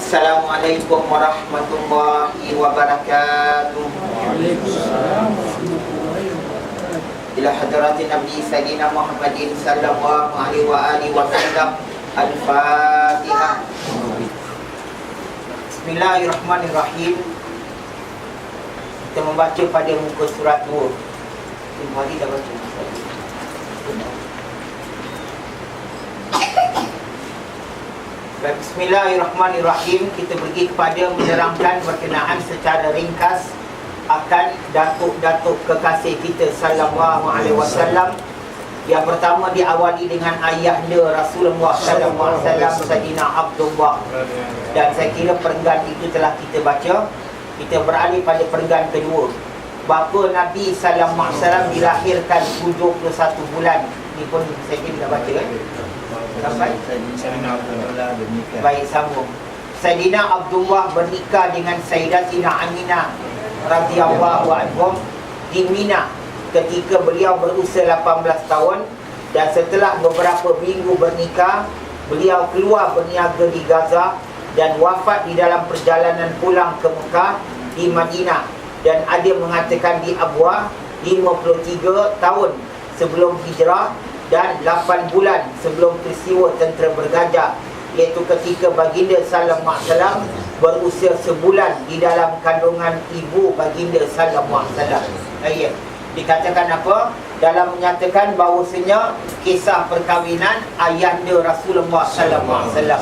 Assalamualaikum warahmatullahi wabarakatuh. Ila hadratin Nabi Sayyidina Muhammadin sallallahu alaihi wa alihi wasallam. Al-Fatihah. Bismillahirrahmanirrahim. Kita membaca pada muka surat 2. Hari dah baca. Bismillahirrahmanirrahim. Kita pergi kepada menerangkan berkenaan secara ringkas akan datuk-datuk kekasih kita sallallahu alaihi wasallam. Yang pertama diawali dengan ayahnya Rasulullah sallallahu alaihi wasallam, Sayyidina Abdullah. Dan saya kira perenggan itu telah kita baca. Kita beralih pada perenggan kedua. Bapa Nabi sallallahu alaihi wasallam dilahirkan 71 bulan. Ini pun saya kira dah baca kan? Sampai baik, sambung. Sayyidina Abdullah bernikah dengan Sayyidatina Aminah radhiyallahu anhum di Mina ketika beliau berusia 18 tahun. Dan setelah beberapa minggu bernikah, beliau keluar berniaga di Gaza dan wafat di dalam perjalanan pulang ke Mekah di Madinah. Dan ada mengatakan di Abwah 53 tahun sebelum hijrah dan 8 bulan sebelum peristiwa tentera bergajah, iaitu ketika baginda sallallahu alaihi wasallam berusia sebulan di dalam kandungan ibu baginda sallallahu alaihi wasallam. Ayat dikatakan apa? Dalam menyatakan bahawasanya kisah perkahwinan ayahanda Rasulullah sallallahu alaihi wasallam,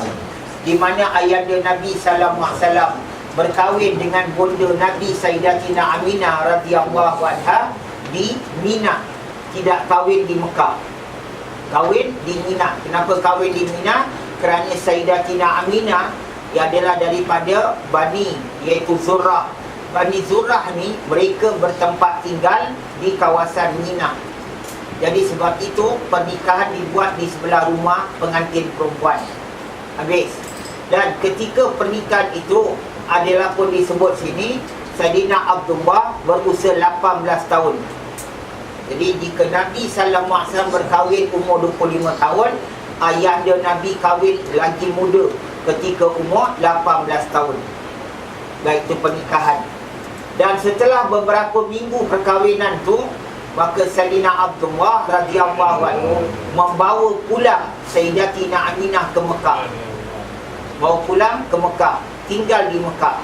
di mana ayahanda Nabi sallallahu alaihi wasallam berkahwin dengan bonda Nabi Sayyidatina Aminah radhiyallahu anha di Mina, tidak kahwin di Mekah. Kahwin di Mina. Kenapa kahwin di Mina? Kerana Sayyidatina Aminah yang adalah daripada Bani, iaitu Zurrah. Bani Zurrah ni mereka bertempat tinggal di kawasan Mina. Jadi sebab itu pernikahan dibuat di sebelah rumah pengantin perempuan. Habis. Dan ketika pernikahan itu adalah pun disebut sini Sayyidina Abdullah berusia 18 tahun. Jadi jika Nabi sallallahu alaihi wasallam berkahwin umur 25 tahun, ayahnya Nabi kahwin lagi muda ketika umur 18 tahun. Baik, itu pernikahan. Dan setelah beberapa minggu perkahwinan tu, maka Sayyidina Abdullah radhiyallahu anhu membawa pulang Sayyidatina Aminah ke Mekah. Bawa pulang ke Mekah, tinggal di Mekah.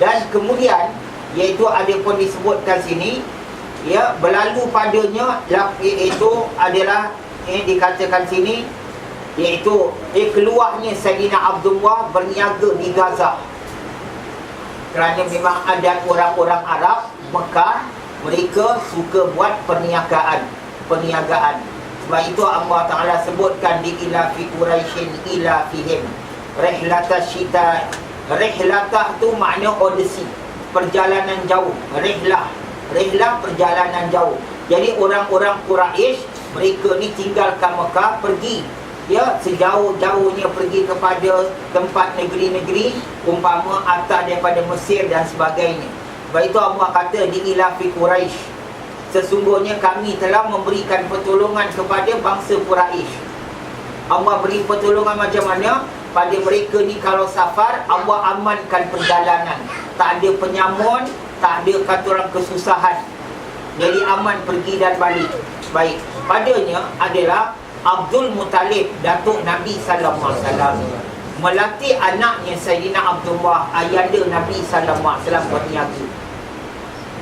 Dan kemudian, iaitu ada pun disebutkan sini, ya, berlalu padanya iaitu adalah dikatakan sini, iaitu keluarnya Sayyidina Abdullah berniaga di Gaza. Kerana memang adat orang-orang Arab Mekah, mereka suka buat perniagaan. Sebab itu Allah Ta'ala sebutkan di ila fi Quraisyin ila fihim rihlata syita. Rihlatah tu makna odyssey, perjalanan jauh. Rihlah perjalanan jauh. Jadi orang-orang Quraisy mereka ni tinggalkan Mekah, pergi, ya, sejauh-jauhnya pergi kepada tempat negeri-negeri, umpama atas daripada Mesir dan sebagainya. Sebab itu Allah kata di ila fi Quraisy, sesungguhnya kami telah memberikan pertolongan kepada bangsa Quraisy. Allah beri pertolongan macam mana? Pada mereka ni kalau safar, Allah amankan perjalanan. Tak ada penyamun, tak ada kata orang kesusahan. Jadi aman pergi dan balik. Baik, padanya adalah Abdul Muttalib, datuk Nabi sallallahu alaihi wasallam, melatih anaknya Sayyidina Abdullah, ayahda Nabi sallallahu alaihi wasallam, berniaga.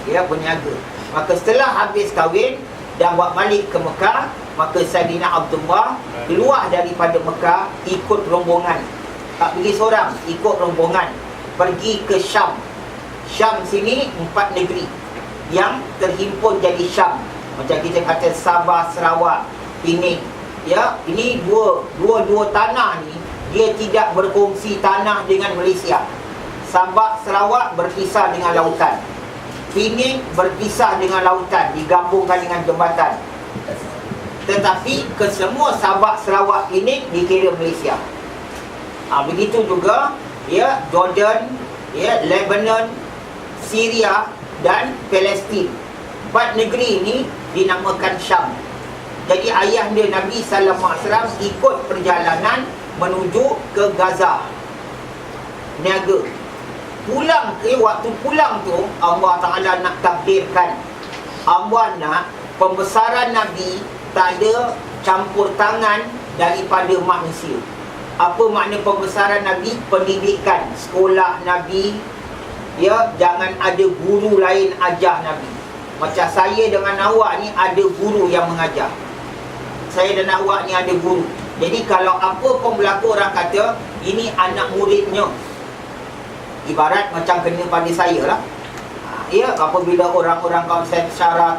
Ya, berniaga. Maka setelah habis kahwin dan buat balik ke Mekah, maka Sayyidina Abdullah keluar daripada Mekah ikut rombongan. Tak pergi seorang, ikut rombongan pergi ke Syam. Syam sini 4 negeri yang terhimpun jadi Syam. Macam kita kata Sabah, Sarawak, Pening. Ya, ini dua tanah ni dia tidak berkongsi tanah dengan Malaysia. Sabah, Sarawak berpisah dengan lautan. Pening berpisah dengan lautan, digabungkan dengan jambatan. Tetapi kesemua Sabah, Sarawak, Pening dikira Malaysia. Begitu juga, ya, Jordan, ya, Lebanon, Syria dan Palestin. 4 negeri ini dinamakan Syam. Jadi ayahnya Nabi sallallahu alaihi wasallam ikut perjalanan menuju ke Gaza. niaga. Waktu pulang tu Allah Ta'ala nak takdirkan, Allah nak pembesaran Nabi tak ada campur tangan daripada manusia. Apa makna pembesaran Nabi? Pendidikan, sekolah Nabi, ya, jangan ada guru lain ajar Nabi. Macam saya dengan awak ni ada guru yang mengajar. Saya dan awak ni ada guru. Jadi kalau apa pun berlaku, orang kata ini anak muridnya. Ibarat macam kena pada saya lah. Ya, apabila orang-orang kawasan syara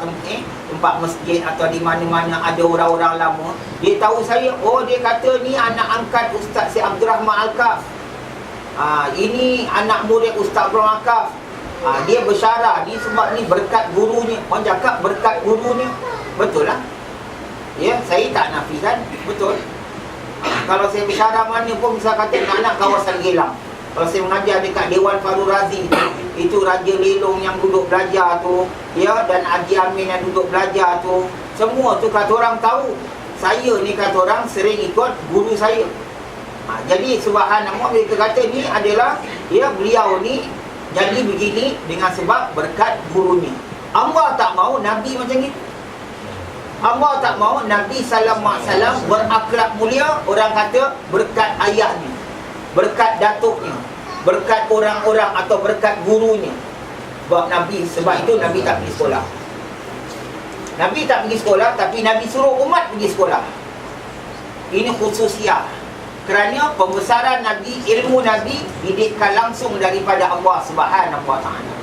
tempat masjid atau di mana-mana ada orang-orang lama, dia tahu saya, oh dia kata ni anak angkat Ustaz Syekh Abdul Rahman Al-Kaf. Ini anak murid Ustaz Abdul Rahman Al-Kaf. Dia bersyarah ni sebab ni berkat gurunya. Orang cakap berkat gurunya. Betul lah. Ya, saya tak nafikan, betul. Kalau saya bersyarah mana pun, misal kata anak kawasan Gelang, kalau saya mengajar dekat Dewan Farul Razi, itu Raja Lelong yang duduk belajar tu, ya, dan Haji Amin yang duduk belajar tu, semua tu kata orang tahu saya ni, kata orang sering ikut guru saya. Jadi subhanallah, mereka kata ni adalah, ya, beliau ni jadi begini dengan sebab berkat gurunya. Allah tak mahu Nabi macam ni. Allah tak mahu Nabi sallallahu alaihi wasallam berakhlak mulia. Orang kata berkat ayahnya, berkat datuknya, berkat orang-orang atau berkat gurunya. Sebab itu Nabi tak pergi sekolah. Nabi tak pergi sekolah, tapi Nabi suruh umat pergi sekolah. Ini khususiah. Kerana pembesaran Nabi, ilmu Nabi didikkan langsung daripada Allah Subhanahu Wa Taala.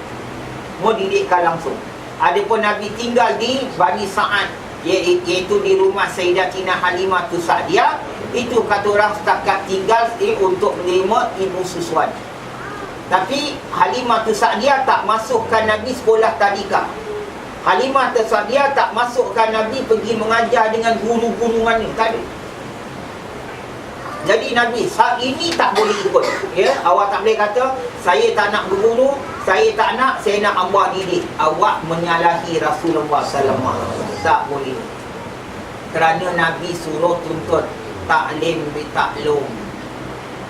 Mau didikkan langsung. Adapun Nabi tinggal di Bani Sa'ad, iaitu di rumah Sayyidatina Halimah Sa'diyah, itu kata orang setakat tinggal untuk menerima ilmu susuan. Tapi Halimah Sa'diyah tak masukkan Nabi sekolah tadika. Halimah Sa'diyah tak masukkan Nabi pergi mengajar dengan guru-guru mana, tak ada. Jadi Nabi saat ini tak boleh ikut, ya. Awak tak boleh kata saya tak nak berguru, saya tak nak, saya nak Allah didik. Awak menyalahi Rasulullah sallallahu alaihi wasallam. Tak boleh. Kerana Nabi suruh tuntut ta'lim bi ta'lum.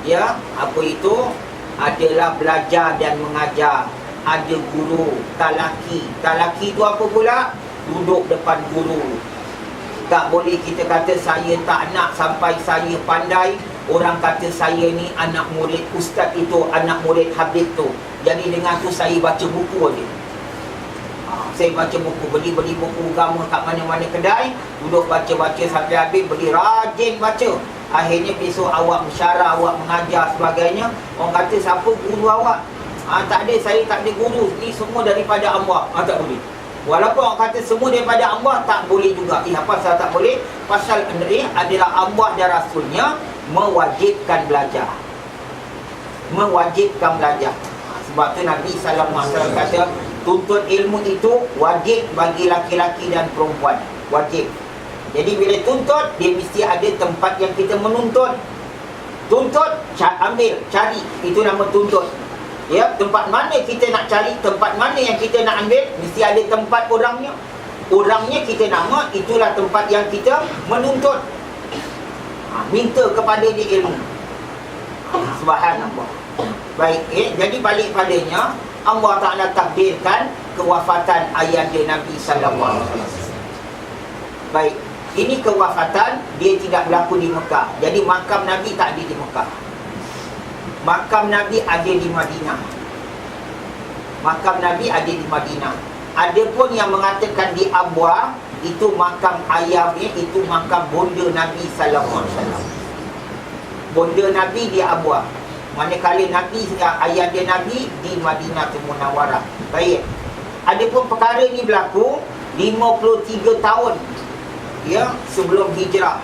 Ya, apa itu? Adalah belajar dan mengajar. Ada guru, talaki. Talaki itu apa pula? Duduk depan guru. Tak boleh kita kata saya tak nak sampai saya pandai. Orang kata saya ni anak murid ustaz itu, anak murid Habib tu. Jadi dengan tu saya baca buku aja. Saya baca buku, beli buku agama kat mana-mana kedai, duduk baca-baca sampai habis, beli rajin baca. Akhirnya besok awak mensyarah, awak mengajar sebagainya. Orang kata siapa guru awak? Tak ada, saya tak ada guru. Ni semua daripada Allah. Tak boleh. Walaupun orang kata semua daripada Allah, tak boleh juga. Apa pasal tak boleh? Pasal ini adalah Allah dan Rasulnya mewajibkan belajar. Mewajibkan belajar. Sebab tu Nabi SAW kata, tuntut ilmu itu wajib bagi laki-laki dan perempuan. Wajib. Jadi bila tuntut, dia mesti ada tempat yang kita menuntut. Tuntut, ambil, cari. Itu nama tuntut. Ya, tempat mana kita nak cari, tempat mana yang kita nak ambil, mesti ada tempat orangnya. Orangnya kita nama, itulah tempat yang kita menuntut. Minta kepada dia ilmu. Subhanallah. Baik, jadi balik padanya, Allah Ta'ala takdirkan kewafatan ayahanda Nabi sallallahu alaihi wasallam. Baik, ini kewafatan dia tidak berlaku di Mekah. Jadi makam Nabi tak ada di Mekah. Makam Nabi ada di Madinah. Makam Nabi ada di Madinah. Ada pun yang mengatakan di Abwa, itu makam ayahnya, itu makam bonda Nabi sallallahu alaihi wasallam. Bonda Nabi di Abwa. Manakala Nabi, ayah dia Nabi di Madinatul Munawwarah. Baik. Ada pun perkara ni berlaku 53 tahun ya sebelum hijrah.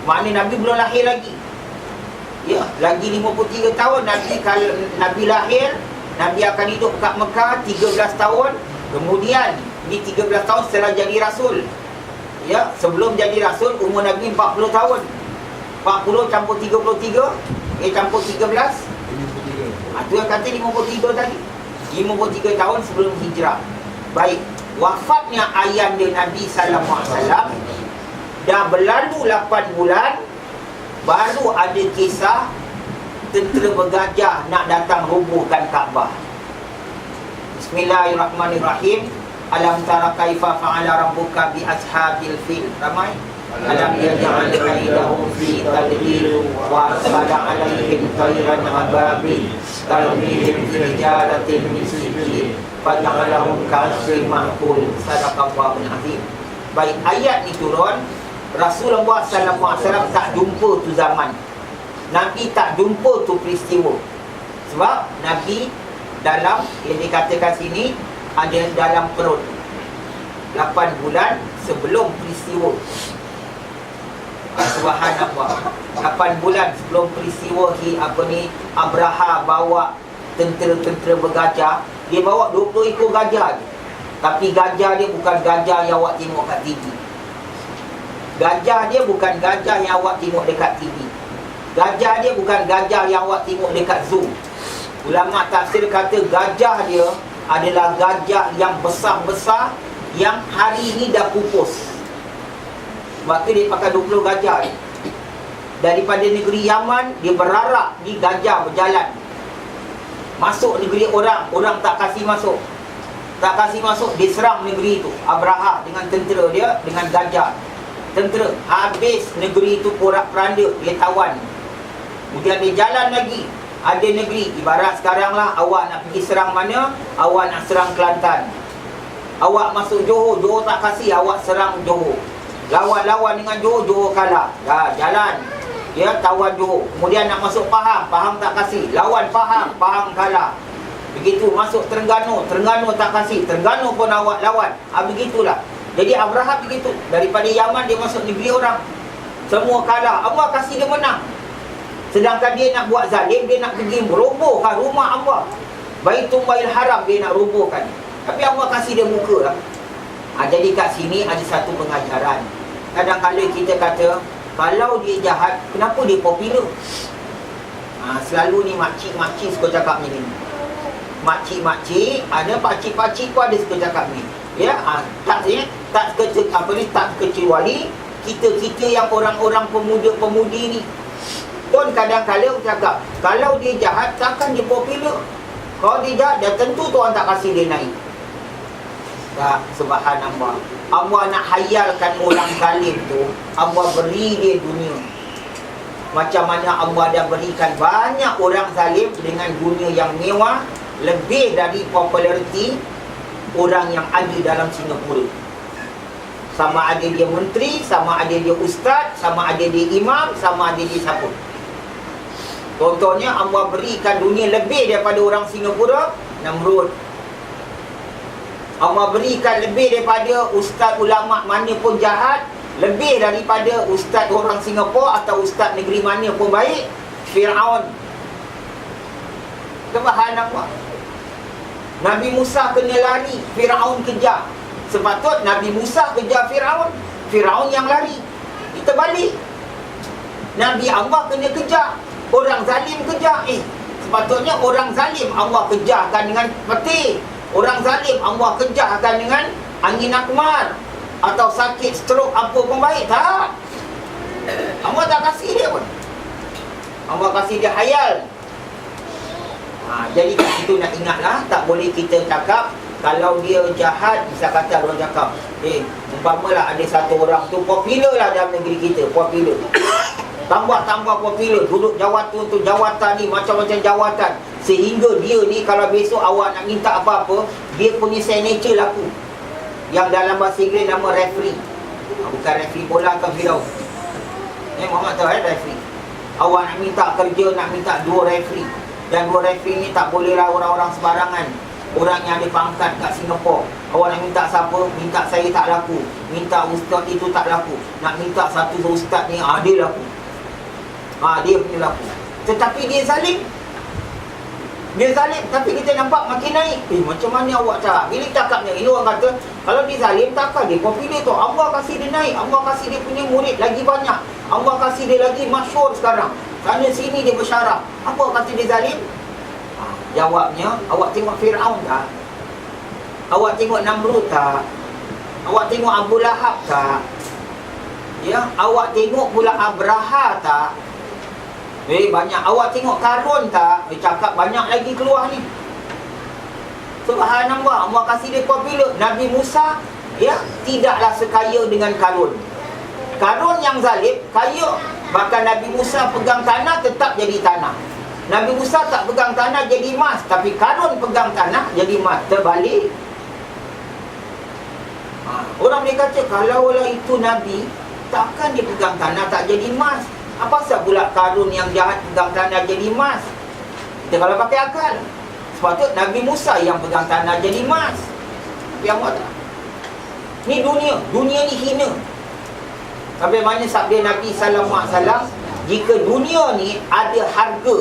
Maknanya Nabi belum lahir lagi. Ya, lagi 53 tahun kalau Nabi lahir, Nabi akan hidup kat Mekah 13 tahun. Kemudian di 13 tahun setelah jadi Rasul. Ya, sebelum jadi Rasul umur Nabi 40 tahun. 40 campur 33, campur 13. Itu yang kata 53 tadi. 53 tahun sebelum hijrah. Baik, wafatnya ayahanda Nabi sallallahu alaihi wasallam dah berlalu 8 bulan, baru ada kisah tentera bergajah nak datang robohkan Kaabah. Bismillahirrahmanirrahim. Alam tara kaifa fa'ala rabbuka bi ashabil fil. Ramai. Alam yaj'al kaidahum fi tadlil wa arsala 'alaihim tayran ababil tarmihim bi hijaratin min sijil faj'alahum ka'asfin ma'kul. Sadaqallahul azim. Baik, ayat ni turun, Rasulullah sallallahu alaihi wasallam tak jumpa tu zaman. Nabi tak jumpa tu peristiwa. Sebab Nabi dalam yang dikatakan sini ada dalam perut 8 bulan sebelum peristiwa. Subhanallah. 8 bulan sebelum peristiwa Abraha bawa tentera-tentera bergajah. Dia bawa 20 ekor gajah. Tapi gajah dia bukan gajah yang awak tengok kat TV. Gajah dia bukan gajah yang awak tengok dekat TV. Gajah dia bukan gajah yang awak tengok dekat Zoom. Ulama tafsir kata gajah dia adalah gajah yang besar-besar yang hari ini dah pupus. Sebab tu dia pakai 20 gajah. Daripada negeri Yaman, dia berarak di gajah berjalan masuk negeri orang. Orang tak kasih masuk. Tak kasih masuk, dia serang negeri itu. Abraha dengan tentera dia, dengan gajah. Tentera, habis negeri itu porak-peranda, dia tawan. Kemudian dia jalan lagi. Ada negeri, ibarat sekarang lah, awak nak pergi serang mana? Awak nak serang Kelantan. Awak masuk Johor, Johor tak kasih, awak serang Johor. Lawan-lawan dengan Johor, Johor kalah. Jalan, ya, tawan Johor. Kemudian nak masuk Pahang, Pahang tak kasih. Lawan Pahang, Pahang kalah. Begitu masuk Terengganu, Terengganu tak kasih. Terengganu pun awak lawan. Begitulah. Jadi Abraha begitu. Daripada Yaman dia masuk negeri orang, semua kalah. Allah kasih dia menang. Sedangkan dia nak buat zalim, dia nak pergi merobohkan rumah Allah. Baitullahil Haram dia nak robohkan. Tapi Allah kasih dia muka lah. Jadi kat sini ada satu pengajaran. Kadang-kadang kita kata, kalau dia jahat, kenapa dia popular? Selalu ni makcik-makcik suka cakap macam ni. Makcik-makcik, ada pakcik-pakcik pun ada suka cakap ni. Ya, tak kecuali kita-kita yang orang-orang pemuda-pemudi ni pun kadang-kadang cakap, kalau dia jahat takkan dia popular. Kalau dia jahat, dah tentu tuan tak kasih dia naik. Tak, subhanallah. Allah nak hayalkan orang zalim tu, Allah beri dia dunia. Macam mana Allah dah berikan banyak orang zalim dengan dunia yang mewah, lebih dari populariti orang yang ada dalam Singapura. Sama ada dia menteri, sama ada dia ustaz, sama ada dia imam, sama ada dia siapa. Contohnya Allah berikan dunia lebih daripada orang Singapura, Namrud. Allah berikan lebih daripada ustaz ulama mana pun jahat, lebih daripada ustaz orang Singapura atau ustaz negeri mana pun baik, Fir'aun. Subhanallah. Nabi Musa kena lari, Fir'aun kejar. Sepatut Nabi Musa kejar Fir'aun, Fir'aun yang lari. Kita balik, Nabi Allah kena kejar, orang zalim kejar. Sepatutnya orang zalim Allah kejarkan dengan peti. Orang zalim Allah kejarkan dengan angin akmar atau sakit stroke apa pun baik. Tak, Allah tak kasih dia pun. Allah kasih dia hayal. Jadi kat situ nak ingatlah, tak boleh kita cakap kalau dia jahat. Bisa kata orang cakap, umpamalah ada satu orang tu popular lah dalam negeri kita, popular. Tambah popular, duduk jawatan tu jawatan ni, macam-macam jawatan. Sehingga dia ni kalau besok awak nak minta apa-apa, dia punya signature laku. Yang dalam bahasa Inggeris nama referee. Bukan referee bola atau filau. Muhammad tahu referee. Awak nak minta kerja, nak minta 2 referee. Dan 2 referee ni tak bolehlah orang-orang sebarangan. Orang yang ada pangkat kat Singapura. Awak nak minta siapa? Minta saya tak laku. Minta ustaz itu tak laku. Nak minta satu ustaz ni, dia laku. Dia punya laku. Tetapi dia zalim. Dia zalim, tapi kita nampak makin naik. Macam mana awak cakap? Bila cakapnya ini orang kata, kalau dia zalim takkan dia popular tu. Allah kasih dia naik, Allah kasih dia punya murid lagi banyak, Allah kasih dia lagi masyhur sekarang. Sana sini dia bersyarah. Apa kata dia zalim? Jawabnya, awak tengok Fir'aun tak? Awak tengok Namrud tak? Awak tengok Abu Lahab tak? Ya, awak tengok pula Abraha tak? Banyak. Awak tengok Karun tak? Cakap banyak lagi keluar ni. Subhanallah, Allah kasih dia popular. Nabi Musa, ya, tidaklah sekaya dengan Karun. Karun yang zalim, kaya. Bahkan Nabi Musa pegang tanah, tetap jadi tanah. Nabi Musa tak pegang tanah, jadi emas. Tapi Karun pegang tanah, jadi emas. Terbalik. Orang dia kata, kalaulah itu Nabi, takkan dia pegang tanah tak jadi emas? Apa sebab pula Karun yang jahat pegang tanah jadi emas? Kita kalau pakai akal, sepatut Nabi Musa yang pegang tanah jadi emas. Tapi Allah tak. Ni dunia ni hina. Sampai mana sabda Nabi sallallahu alaihi wasallam, jika dunia ni ada harga,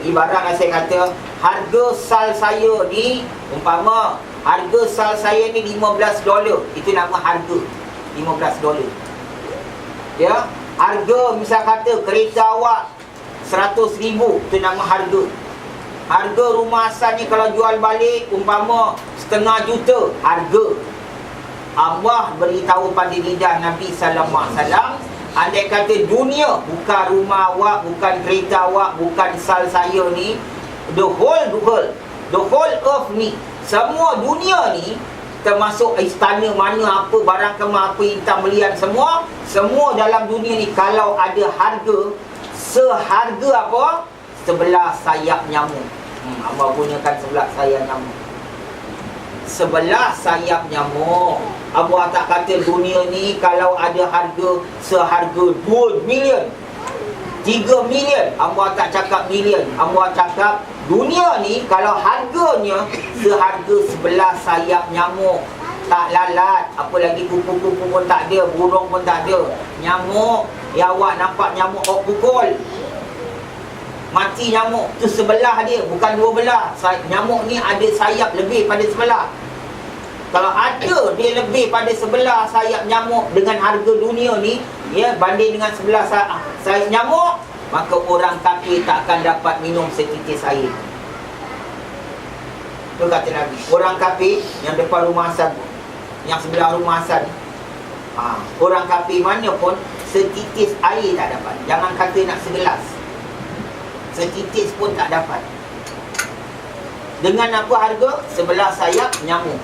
ibaratlah saya kata, harga sal saya ni, umpama harga sal saya ni $15, itu nama harga $15. Ya, harga misal kata kereta awak 100,000, itu nama harga. Harga rumah asal ni kalau jual balik umpama $500,000, harga. Allah beritahu pada lidah Nabi sallallahu alaihi wasallam, andai kata dunia, bukan rumah awak, bukan kereta awak, bukan sal saya ni, the whole earth ni, semua dunia ni, termasuk istana mana, apa, barang kemah, apa, intan belian, semua dalam dunia ni, kalau ada harga seharga apa? Sebelah sayap nyamuk. Abang gunakan sebelah sayap nyamuk. Sebelah sayap nyamuk. Abang tak kata dunia ni kalau ada harga seharga 2 million, 3 million. Abang tak cakap million. Abang cakap dunia ni kalau harganya seharga sebelah sayap nyamuk, tak lalat, apa lagi kupu-kupu pun tak ada, burung pun tak ada. Nyamuk, ya awak nampak nyamuk awak pukul, mati nyamuk tu sebelah dia, bukan dua belah. Nyamuk ni ada sayap lebih pada sebelah. Kalau ada dia lebih pada sebelah sayap nyamuk dengan harga dunia ni, ya, banding dengan sebelah sayap nyamuk, maka orang kafir tak akan dapat minum setitis air. Tu kata Nabi. Orang kafir yang depan rumah Hasan, yang sebelah rumah Hasan, orang kafir mana pun setitis air tak dapat. Jangan kata nak segelas, setitis pun tak dapat. Dengan apa harga? Sebelah sayap nyamuk.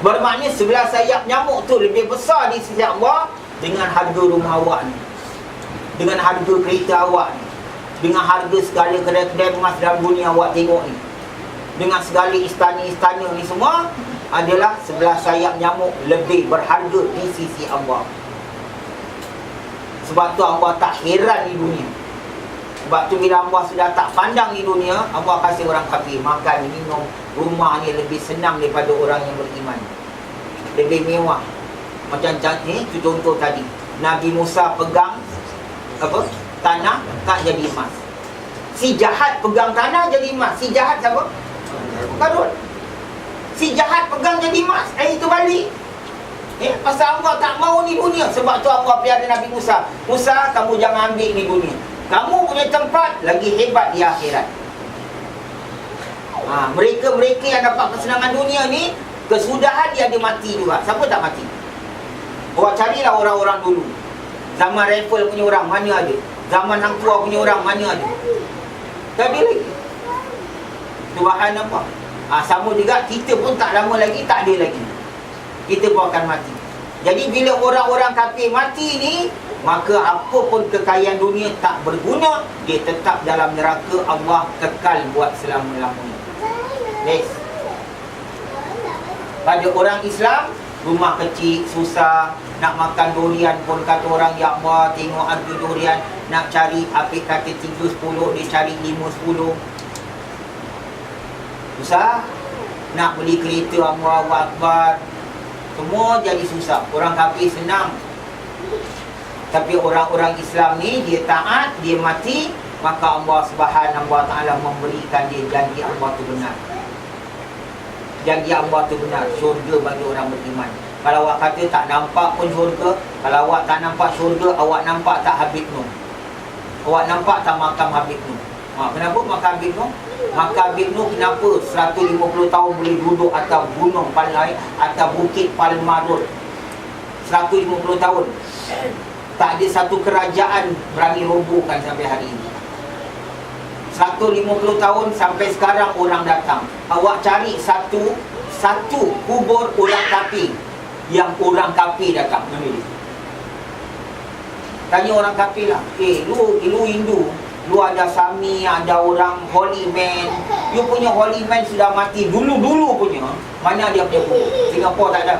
Bermakna sebelah sayap nyamuk tu lebih besar di sisi Allah dengan harga rumah awak ni, dengan harga kereta awak ni, dengan harga segala kedai-kedai emas dalam dunia awak tengok ni, dengan segala istana-istana ni, semua adalah sebelah sayap nyamuk lebih berharga di sisi Allah. Sebab tu Allah tak heran di dunia. Sebab tu bila Allah sudah tak pandang di dunia, Allah kasih orang kafir makan, minum, rumah ni lebih senang daripada orang yang beriman, lebih mewah. Macam ni, tu contoh tadi, Nabi Musa pegang apa? Tanah, tak jadi emas. Si jahat pegang tanah jadi emas. Si jahat siapa? Karun. Si jahat pegang jadi emas. Itu balik. Pasal Allah tak mau ni dunia. Sebab tu Allah pelihara Nabi Musa. Musa, kamu jangan ambil ni dunia. Kamu punya tempat lagi hebat di akhirat. Mereka-mereka yang dapat kesenangan dunia ni, kesudahan dia ada mati juga. Siapa tak mati? Awak carilah orang-orang dulu. Zaman rifle punya orang, mana ada? Zaman hang tua punya orang, mana ada? Tak ada lagi. Subhanallah. Sama juga, kita pun tak lama lagi, tak ada lagi. Kita pun akan mati. Jadi bila orang-orang kafir mati ni, maka apa pun kekayaan dunia tak berguna. Dia tetap dalam neraka Allah, kekal buat selama-lamanya. Next. Pada orang Islam, rumah kecil, susah. Nak makan durian pun kata orang, ya Allah, tengok harga durian. Nak cari, Apik kata 3-10, dia cari 5-10. Susah. Nak beli kereta, Allahu Akbar, semua jadi susah. Orang kafir senang. Tapi orang-orang Islam ni, dia taat, dia mati, maka Allah Subhanahu Wa Taala memberikan dia janji Allah tu benar. Janji Allah tu benar, syurga bagi orang beriman. Kalau awak kata tak nampak pun syurga, kalau awak tak nampak syurga, awak nampak tak Habib Nur? Awak nampak tak makam Habib Nur? Kenapa makam Habib Nur? Makam Habib Nur kenapa 150 tahun boleh duduk atas gunung Palai, atas bukit Palmarut 150 tahun? Tak ada satu kerajaan berani robohkan sampai hari ini. 150 tahun sampai sekarang orang datang. Awak cari satu kubur orang kafir yang orang kafir datang. Tanya orang kafir lah, lu Hindu, lu ada Sami, ada orang Holy Man. You punya Holy Man sudah mati dulu punya. Mana dia punya kubur? Singapura tak ada.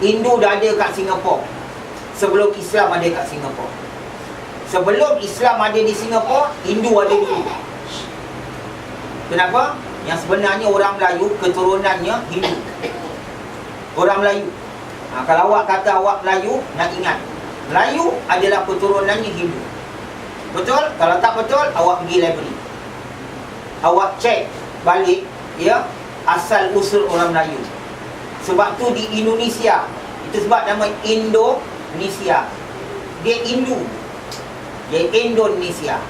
Hindu dah ada kat Singapura sebelum Islam ada kat Singapura. Sebelum Islam ada di Singapura, Hindu ada dulu. Kenapa? Yang sebenarnya orang Melayu keturunannya Hindu. Orang Melayu. Kalau awak kata awak Melayu, nak ingat, Melayu adalah keturunannya Hindu. Betul? Kalau tak betul, awak pergi library. Awak cek balik, ya, asal usul orang Melayu. Sebab tu di Indonesia, itu sebab nama Indonesia. Dia Hindu. Dia Indonesia.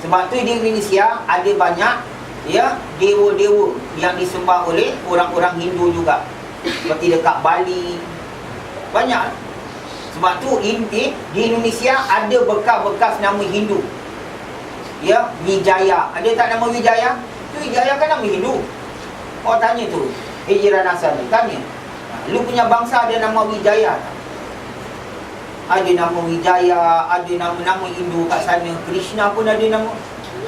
Sebab tu di Indonesia ada banyak, ya, dewa-dewa yang disembah oleh orang-orang Hindu juga. Seperti dekat Bali. Banyak. Sebab tu di Indonesia ada bekas-bekas nama Hindu. Ya, Wijaya. Ada tak nama Wijaya? Tu Wijaya kan nama Hindu. Oh tanya tu, Jiran Asal ni tanya, lu punya bangsa ada nama Wijaya tak? Ada nama Wijaya, ada nama-nama Hindu kat sana. Krishna pun ada nama.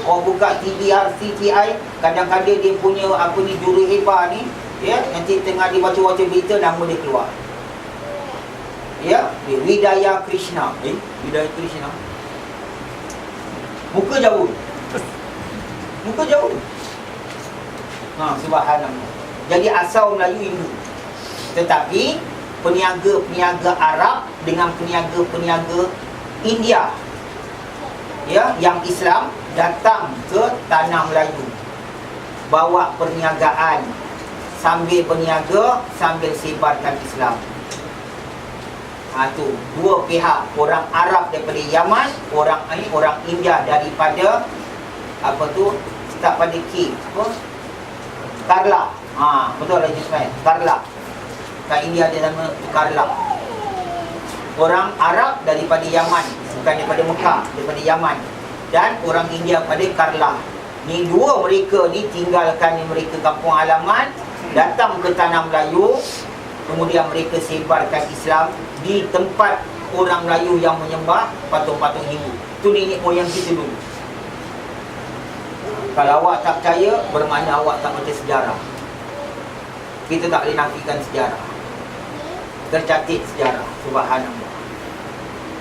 Oh buka TBR, CTI, kadang-kadang dia punya apa ni, juru hebat ni, ya, nanti tengah dia baca-baca berita, nama dia keluar. Ya, dia Widaya Krishna. Widaya Krishna. Muka jauh. Muka jauh. Subhanallah. Jadi asal Melayu Hindu. Tetapi peniaga-peniaga Arab dengan peniaga-peniaga India, ya, yang Islam datang ke tanah Melayu, bawa perniagaan, sambil berniaga sambil sebarkan Islam. Tu dua pihak, orang Arab daripada Yaman, orang India daripada apa tu, start pada K, apa, Karla. Betul lagi Ismail, Karla. Kat India ada nama Karla. Orang Arab daripada Yaman, bukan daripada Mekah, daripada Yaman. Dan orang India pada Karla. Ni dua mereka ni tinggalkan mereka kampung halaman, datang ke tanah Melayu, kemudian mereka sebarkan Islam di tempat orang Melayu yang menyembah patung-patung Hindu. Itu nenek moyang kita dulu. Kalau awak tak percaya, bermakna awak tak baca sejarah. Kita tak boleh nafikan sejarah. Tercatat sejarah. Subhanallah.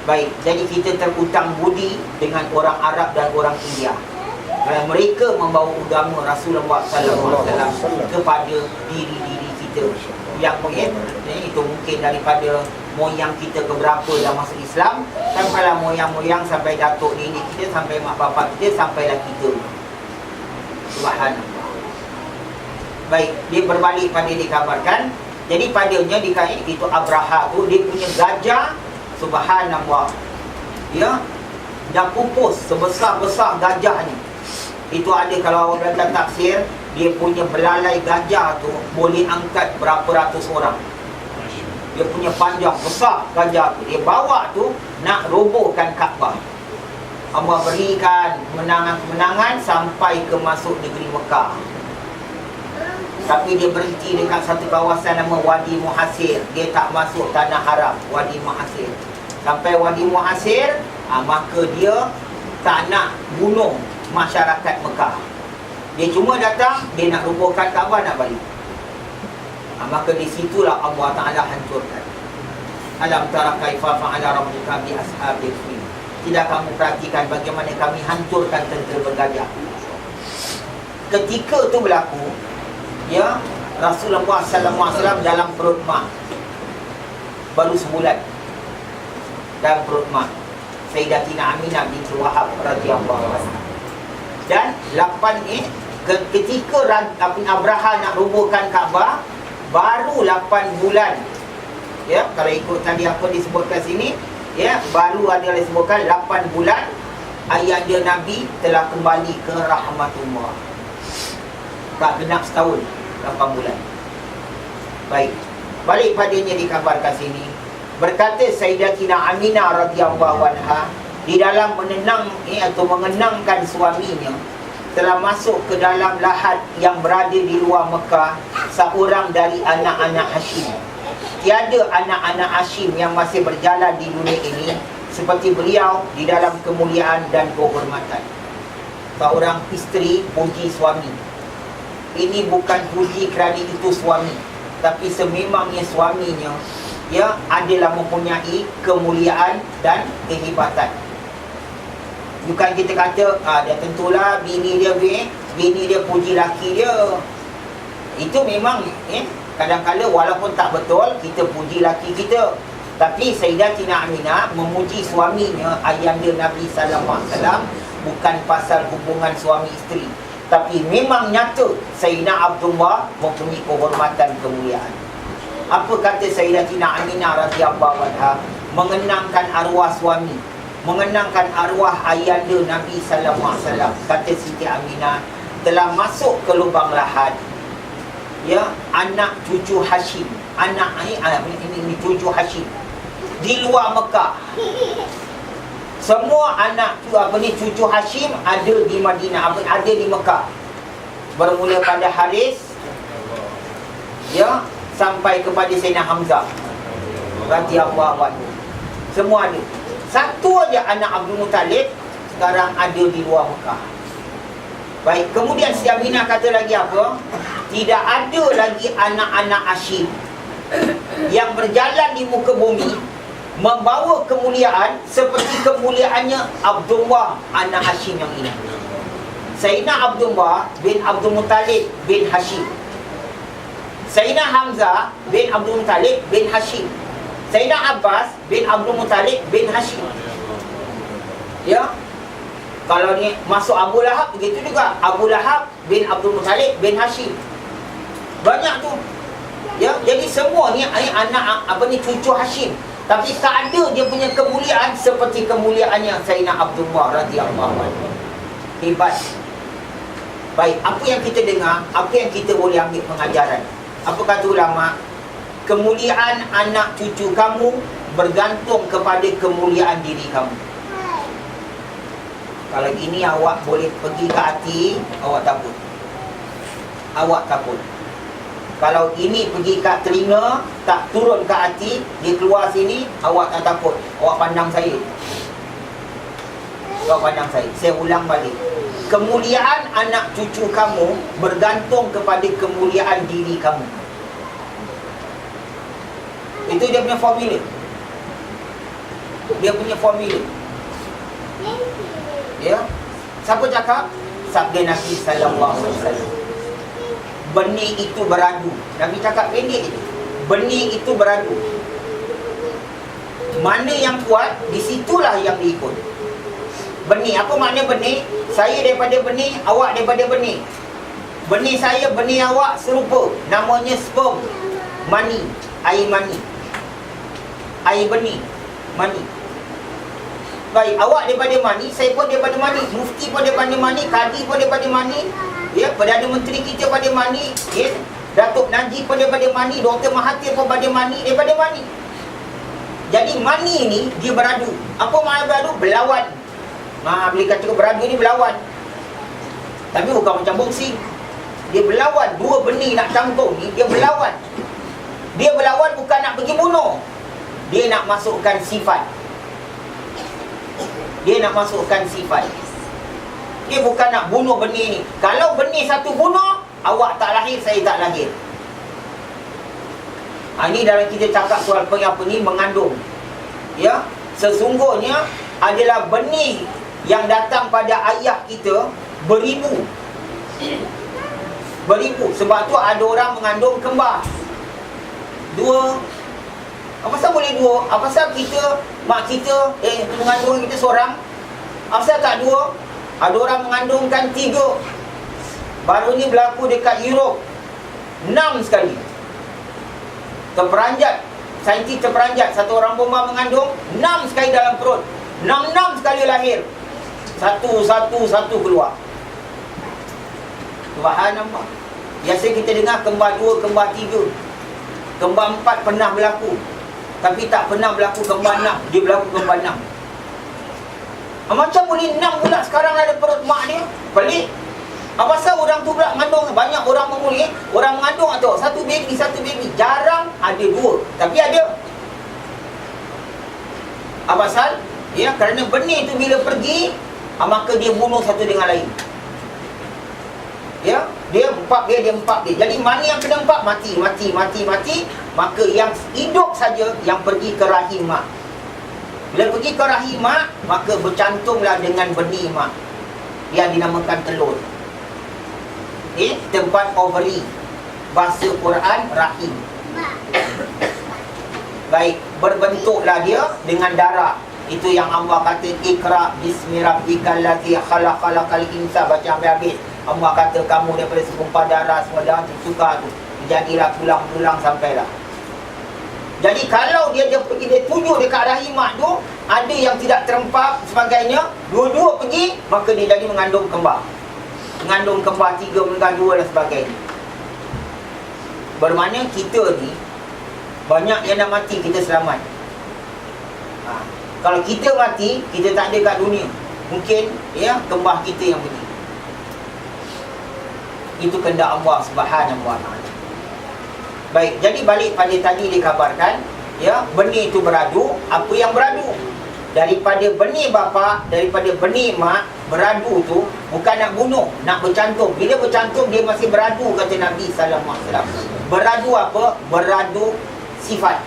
Baik, jadi kita terhutang budi dengan orang Arab dan orang India. Kerana mereka membawa agama Rasulullah SAW kepada diri-diri kita. Yang mungkin, itu mungkin daripada moyang kita keberapa dah masuk Islam, sampailah moyang-moyang, sampai datuk nenek kita, sampai mak bapak kita, sampailah kita. Subhanallah. Baik, dia berbalik pada dikabarkan. Jadi padanya dikait itu Abraha tu, dia punya gajah, subhanallah, ya, dah pupus sebesar-besar gajah ni. Itu ada, kalau orang baca tafsir, dia punya belalai gajah tu boleh angkat berapa ratus orang. Dia punya panjang besar gajah tu. Dia bawa tu nak robohkan Kaabah. Allah berikan kemenangan sampai ke masuk negeri Mekah. Tapi dia berhenti dekat satu kawasan nama Wadi Muhasir. Dia tak masuk tanah haram, Wadi Muhasir. Sampai Wadi Muhasir, maka dia tak nak bunuh masyarakat Mekah. Dia cuma datang, dia nak robohkan Kaabah, nak balik. Maka di situlah Allah Ta'ala hancurkan. Alam tara kaifa fa'ala rabbuka bi ashabil fil. Tidak kamu perhatikan bagaimana kami hancurkan tentera bergajah. Ketika itu berlaku, ya, Rasulullah SAW dalam perut mak, baru sebulan dalam perut mak Sayyidatina Aminah binti Wahab radhiyallahu anha. Dan 8 ni ketika Abraha nak robohkan Kaabah, baru 8 bulan. Ya, kalau ikut tadi apa disebutkan sini, ya, baru ada disebutkan 8 bulan ayahnya Nabi telah kembali ke rahmatullah. Tak genap setahun, 8 bulan. Baik, balik padanya dikabarkan sini, Berkata Sayyidatina Aminah radhiyallahu anha, di dalam atau mengenangkan suaminya, telah masuk ke dalam lahat yang berada di luar Mekah seorang dari anak-anak Hashim. Tiada anak-anak Hashim yang masih berjalan di dunia ini seperti beliau di dalam kemuliaan dan kehormatan. Seorang isteri puji suami. Ini bukan puji kerana itu suami, tapi sememangnya suaminya adalah mempunyai kemuliaan dan kehebatan. Bukan kita kata dia tentulah bini dia puji laki dia. Itu memang kadang-kadang walaupun tak betul kita puji laki kita, tapi Sayyidatina Aminah memuji suaminya ayahanda Nabi sallallahu alaihi wasallam bukan pasal hubungan suami isteri, tapi memang nyata Sayyidina Abdullah mempunyai kehormatan kemuliaan. Apa kata Sayyidatina Aminah radhiyallahu anha? Mengenangkan arwah suami, mengenangkan arwah ayahanda Nabi sallallahu alaihi wasallam. Kata Siti Aminah, telah masuk ke lubang lahat anak cucu Hashim, ini cucu Hashim di luar Mekah. Semua anak cucu Hashim ada di Madinah, ada di Mekah. Bermula pada Haris sampai kepada Sayyidina Hamzah radhiyallahu anhu. Semua ada. Satu aja anak Abdul Muttalib sekarang ada di luar Mekah. Baik, kemudian Siti Aminah kata lagi apa? Tidak ada lagi anak-anak Hashim yang berjalan di muka bumi membawa kemuliaan seperti kemuliaannya Abdullah anak Hashim yang ini. Sayyidina Abdullah bin Abdul Muttalib bin Hashim, Sayyidina Hamzah bin Abdul Muttalib bin Hashim, Sayyidina Abbas bin Abdul Muttalib bin Hashim. Kalau ni masuk Abu Lahab, begitu juga Abu Lahab bin Abdul Muttalib bin Hashim. Banyak tu. Jadi semua ni anak cucu Hashim. Tapi tak ada dia punya kemuliaan seperti kemuliaannya Sayyidina Abdullah radhiyallahu anhu. Hebat. Baik, apa yang kita dengar, apa yang kita boleh ambil pengajaran? Apa kata ulama? Kemuliaan anak cucu kamu bergantung kepada kemuliaan diri kamu. Kalau ini awak boleh pergi ke hati, awak takut. Awak takut. Kalau ini pergi ke telinga, tak turun ke hati, dia keluar sini, awak tak takut. Awak pandang saya. Awak pandang saya. Saya ulang balik. Kemuliaan anak cucu kamu bergantung kepada kemuliaan diri kamu. Itu dia punya formula. Dia punya formula. Siapa cakap? Sabda Nabi sallallahu alaihi wasallam. Benih itu beradu. Nabi cakap pendek itu. Benih itu beradu. Mana yang kuat, di situlah yang diikut. Benih, apa makna benih? Saya daripada benih, awak daripada benih. Benih saya, benih awak serupa. Namanya sperm, mani, air mani. Air benih, mani. Baik, awak daripada mani, saya pun daripada mani, mufti pun daripada mani, kadi pun daripada mani, Perdana Menteri kita pada mani, Datuk Najib pun daripada mani, Dr. Mahathir pun pada mani, daripada mani. Jadi mani ni dia beradu. Apa makna beradu? Berlawan. Bila kata beradu ni berlawan. Tapi bukan macam boxing. Dia berlawan. Dua benih nak campur ni, dia berlawan. Dia berlawan bukan nak pergi bunuh. Dia nak masukkan sifat. Dia nak masukkan sifat. Dia bukan nak bunuh benih ni. Kalau benih satu bunuh, awak tak lahir, saya tak lahir. Ini dalam kita cakap soal apa ni, mengandung. Sesungguhnya adalah benih yang datang pada ayah kita beribu. Beribu. Sebab tu ada orang mengandung kembar. Dua. Apa pasal boleh dua? Apa pasal kita, mak kita, mengandung kita seorang? Apa pasal tak dua? Ada orang mengandungkan 3. Baru ni berlaku dekat Europe 6 sekali. Terperanjat. Saintis terperanjat. Satu orang perempuan mengandung 6 sekali dalam perut. 6 sekali lahir. Satu keluar. Subhanallah. Biasa kita dengar kembar 2, kembar 3, kembar 4 pernah berlaku. tapi tak pernah berlaku kembar 6. Dia berlaku kembar 6. Macam boleh 6 pula sekarang ada perut mak dia. Pelik. Apa pasal orang tu pula mengandung? Banyak orang mengulih, orang mengandung atau satu baby. Jarang ada 2, tapi ada. Apa pasal? Ya, kerana benih tu bila pergi, maka dia bunuh satu dengan lain. Ya, dia empat dia. Jadi mana yang kena 4 mati. Maka yang hidup saja yang pergi ke rahim mak. Bila pergi ke rahim mak, maka bercantumlah dengan benih mak yang dinamakan telur. Tempat ovary. Bahasa Quran rahim. Baik, berbentuklah dia dengan darah. Itu yang Allah kata Iqra bismi rabbikal ladzi khalaq khalaqal insana, baca habis. Allah kata kamu daripada segumpal darah semua darah tertukar tu, jadilah tulang-tulang sampailah. Jadi kalau dia pergi, dia tuju dekat rahim mak tu, ada yang tidak terempap sebagainya, dua-dua pergi, maka dia jadi mengandung kembar. Mengandung kembar 3, mengandung 2 dan sebagainya. Bermakna kita ni banyak yang nak mati, kita selamat. Kalau kita mati, kita tak ada kat dunia. Mungkin ya kembar kita yang pergi. Itu kehendak Allah Subhanahu wa taala. Baik, jadi balik pada tadi dikabarkan, ya, benih itu beradu. Apa yang beradu? Daripada benih bapa, daripada benih mak, beradu tu bukan nak bunuh, nak bercantum. Bila bercantum dia masih beradu, kata Nabi sallallahu alaihi wasallam. Beradu apa? Beradu sifat.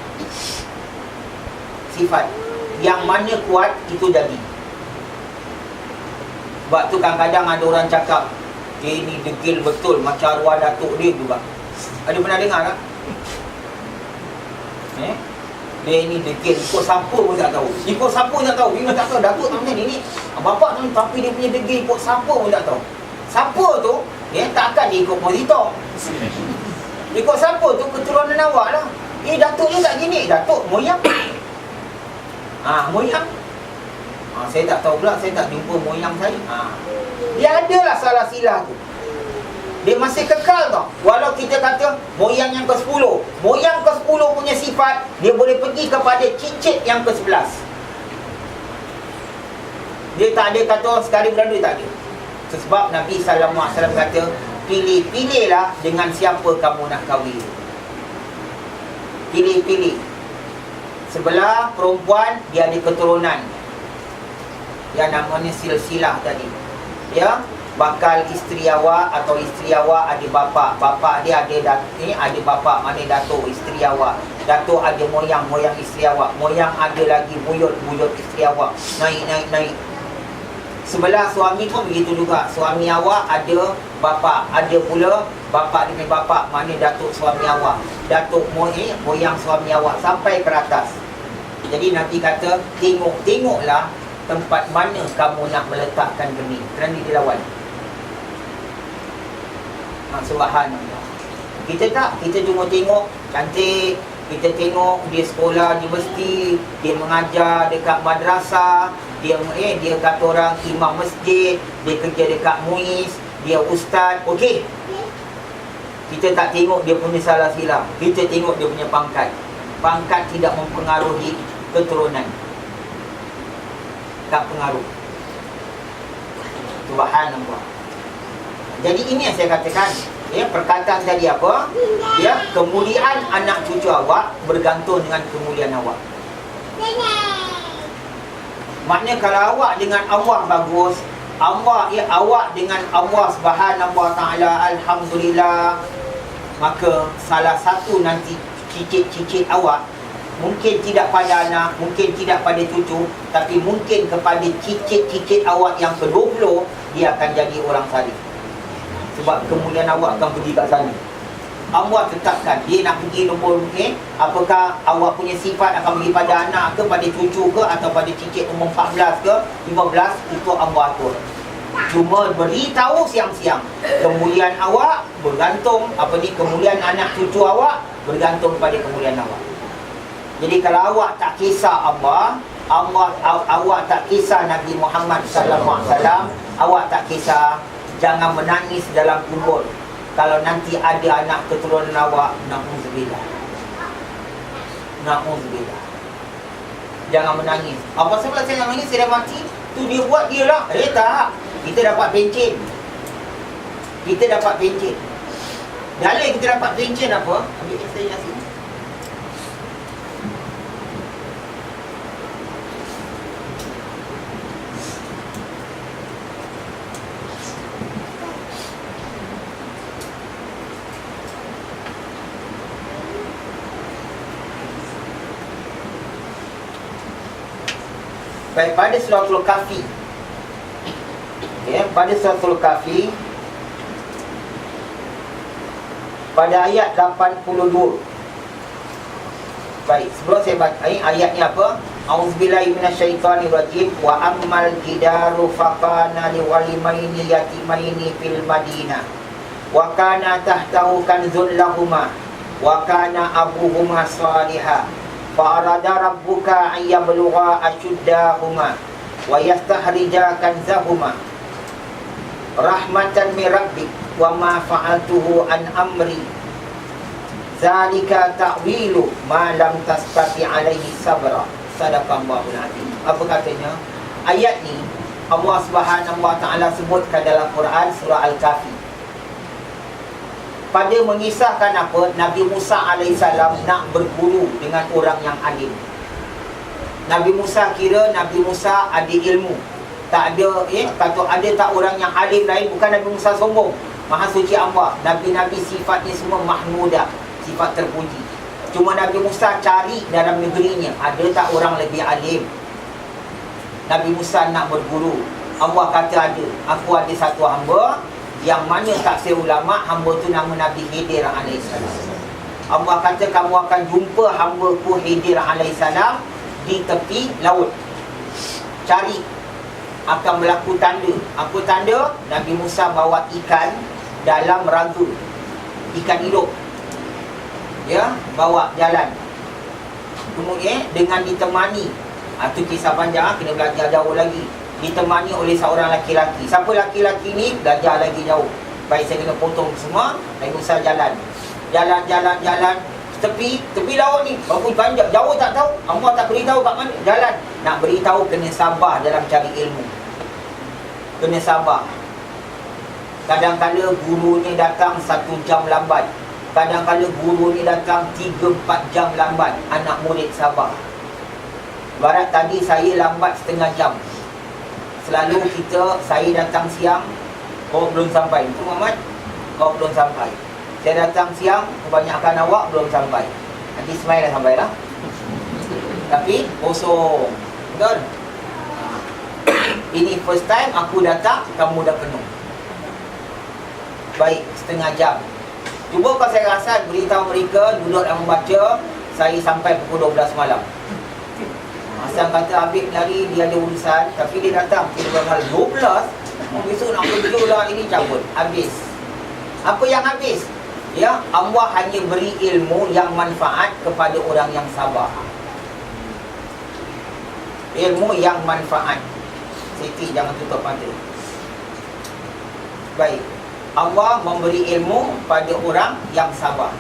Sifat yang mana kuat itu jadi. Sebab tu kadang-kadang ada orang cakap, dia ni degil betul macam arwah datuk dia juga. Ada pernah dengar tak? Dia ni degil, ikut siapa pun tak tahu. Ikut siapa pun tak tahu. Memang tak tahu datuk tak macam ni. Bapak tu tapi dia punya degil ikut siapa pun tak tahu. Siapa tu, tak akan dia ikut monitor. Ikut siapa tu, keturunan awak lah. Datuk ni tak gini. Datuk, moyang. Moyang. Saya tak tahu pula, saya tak jumpa moyang saya. Dia adalah salah silah tu. Dia masih kekal tau. Walau kita kata moyang yang ke-10, moyang ke-10 punya sifat, dia boleh pergi kepada cicit yang ke-11. Dia tak ada kata sekali beradu, tak ada. Sebab Nabi SAW kata, pilih-pilihlah dengan siapa kamu nak kahwin. Pilih-pilih. Sebelah perempuan, dia ada keturunan yang namanya silsilah tadi. Ya, bakal isteri awak atau isteri awak ada bapa. Bapa dia ada ada bapa, mana datuk isteri awak. Datuk ada moyang isteri awak. Moyang ada lagi buyut isteri awak. Naik. Sebelah suami pun begitu juga. Suami awak ada bapa, ada pula bapa dengan bapa, mana datuk suami awak. Datuk moyang suami awak sampai ke atas. Jadi Nabi kata, tengoklah tempat mana kamu nak meletakkan benih. Kerana dia lawan. Subhanallah. Kita cuma tengok cantik, kita tengok dia sekolah universiti, dia mengajar dekat madrasah, dia kata orang imam masjid, dia kerja dekat MUIS, dia ustaz, okey. Kita tak tengok dia punya salah silah, kita tengok dia punya pangkat. Pangkat tidak mempengaruhi keturunan. Tak pengaruh. Subhanallah. Jadi ini yang saya katakan, perkataan tadi apa? Kemuliaan anak cucu awak bergantung dengan kemuliaan awak. Maknanya kalau awak dengan Allah bagus, awak dengan Allah Subhanahu wa taala alhamdulillah, maka salah satu nanti cicit-cicit awak mungkin tidak pada anak, mungkin tidak pada cucu, tapi mungkin kepada cicit-cicit awak yang ke-20, dia akan jadi orang saleh. Sebab kemuliaan awak akan pergi kat sana. Allah tetapkan dia nak pergi nombor apakah awak punya sifat akan pergi pada anak ke, pada cucu ke, atau pada cicit umur 14 ke 15, itu Allah atur. Cuma beritahu siang-siang, kemuliaan awak bergantung kemuliaan anak cucu awak bergantung pada kemuliaan awak. Jadi kalau awak tak kisah awak tak kisah Nabi Muhammad sallallahu alaihi wasallam, awak tak kisah, jangan menangis dalam kubur kalau nanti ada anak keturunan awak, na'udzubillah. Na'udzubillah. Jangan menangis. Apa sebab saya nak menangis? Saya dah mati. Tu dia buat dia lah. Tak. Kita dapat pencen. Kita dapat pencen. Dalil kita dapat pencen apa? Ambil saya Yasin. Baik, pada suratul Kahfi. Pada suratul Kahfi, pada ayat 82. Baik, sebelum saya baca ayat ni apa? Auzubillahi minasyaitonirrajim. Wa ammal jidaru faqana liwalimaini yatimaini fil Madinah. Wa kana tahtahu kanzul lahuma wa kana abuhuma salihah. Fa'arada rabbuka an yablugha ashuddahuma wa yastahrija kanzahuma rahmatan min rabbik wa ma fa'altuhu an amri zalika ta'wilu ma lam tastati alaihi sabra. Sadaqallahul azim. Apa katanya? Ayat ni Allah Subhanahu wa taala sebutkan dalam Quran surah Al-Kahfi. Pada mengisahkan apa? Nabi Musa AS nak berguru dengan orang yang alim. Nabi Musa kira Nabi Musa ada ilmu. Tak ada, kata ada tak orang yang alim lain. Bukan Nabi Musa sombong. Maha suci Allah. Nabi-Nabi sifatnya semua mahmudah, sifat terpuji. Cuma Nabi Musa cari dalam negerinya, ada tak orang lebih alim. Nabi Musa nak berguru. Allah kata ada. Aku ada satu hamba yang mana tafsir ulama, hamba tu nama Nabi Khidir AS. Allah kata kamu akan jumpa hamba-Ku Khidir AS di tepi laut. Cari, akan berlaku tanda. Apa tanda? Nabi Musa bawa ikan dalam raga, ikan hidup, bawa jalan. Kemudian dengan ditemani, itu kisah panjang, kena belajar jauh lagi. Ditemani oleh seorang laki-laki. Siapa laki-laki ni? Belajar lagi jauh. Baik, saya kena potong semua. Nabi Musa jalan. Jalan. Tepi laut ni. Berapa panjang, jauh tak tahu. Allah tak beritahu kat mana. Jalan. Nak beritahu kena sabar dalam cari ilmu. Kena sabar. Kadang-kadang gurunya datang 1 jam lambat. Kadang-kadang gurunya datang 3-4 jam lambat. Anak murid sabar. Barat tadi saya lambat setengah jam. Selalu saya datang siang, kau belum sampai. Itu Muhammad, kau belum sampai. Saya datang siang, kebanyakan awak belum sampai. Nanti Ismail dah sampai lah. Tapi kosong. Betul? Ini first time aku datang, kamu dah penuh. Baik, setengah jam. Cuba kalau saya rasa beritahu mereka duduk dan membaca, saya sampai pukul 12 malam. Asal kata Habib lari, dia ada urusan, tapi dia datang kira hal 12. Besok nak kerja lah, ini cabut. Habis. Apa yang habis? Allah hanya beri ilmu yang manfaat kepada orang yang sabar. Ilmu yang manfaat. Siti, jangan tutup mata. Baik. Allah memberi ilmu pada orang yang sabar.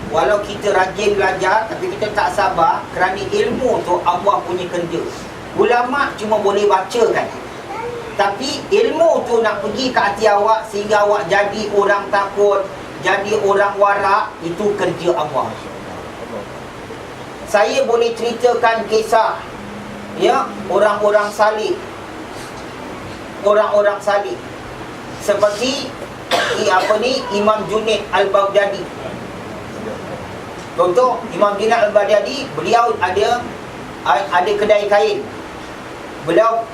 Walau kita rajin belajar, tapi kita tak sabar, kerana ilmu tu Allah punya kerja. Ulama cuma boleh bacakan, tapi ilmu tu nak pergi ke hati awak sehingga awak jadi orang takut, jadi orang warak. Itu kerja Allah. Saya boleh ceritakan kisah orang-orang salih. Orang-orang salih seperti Imam Junaid Al-Baghdadi. Contoh, Imam Junaid Al-Baghdadi, beliau ada kedai kain. Beliau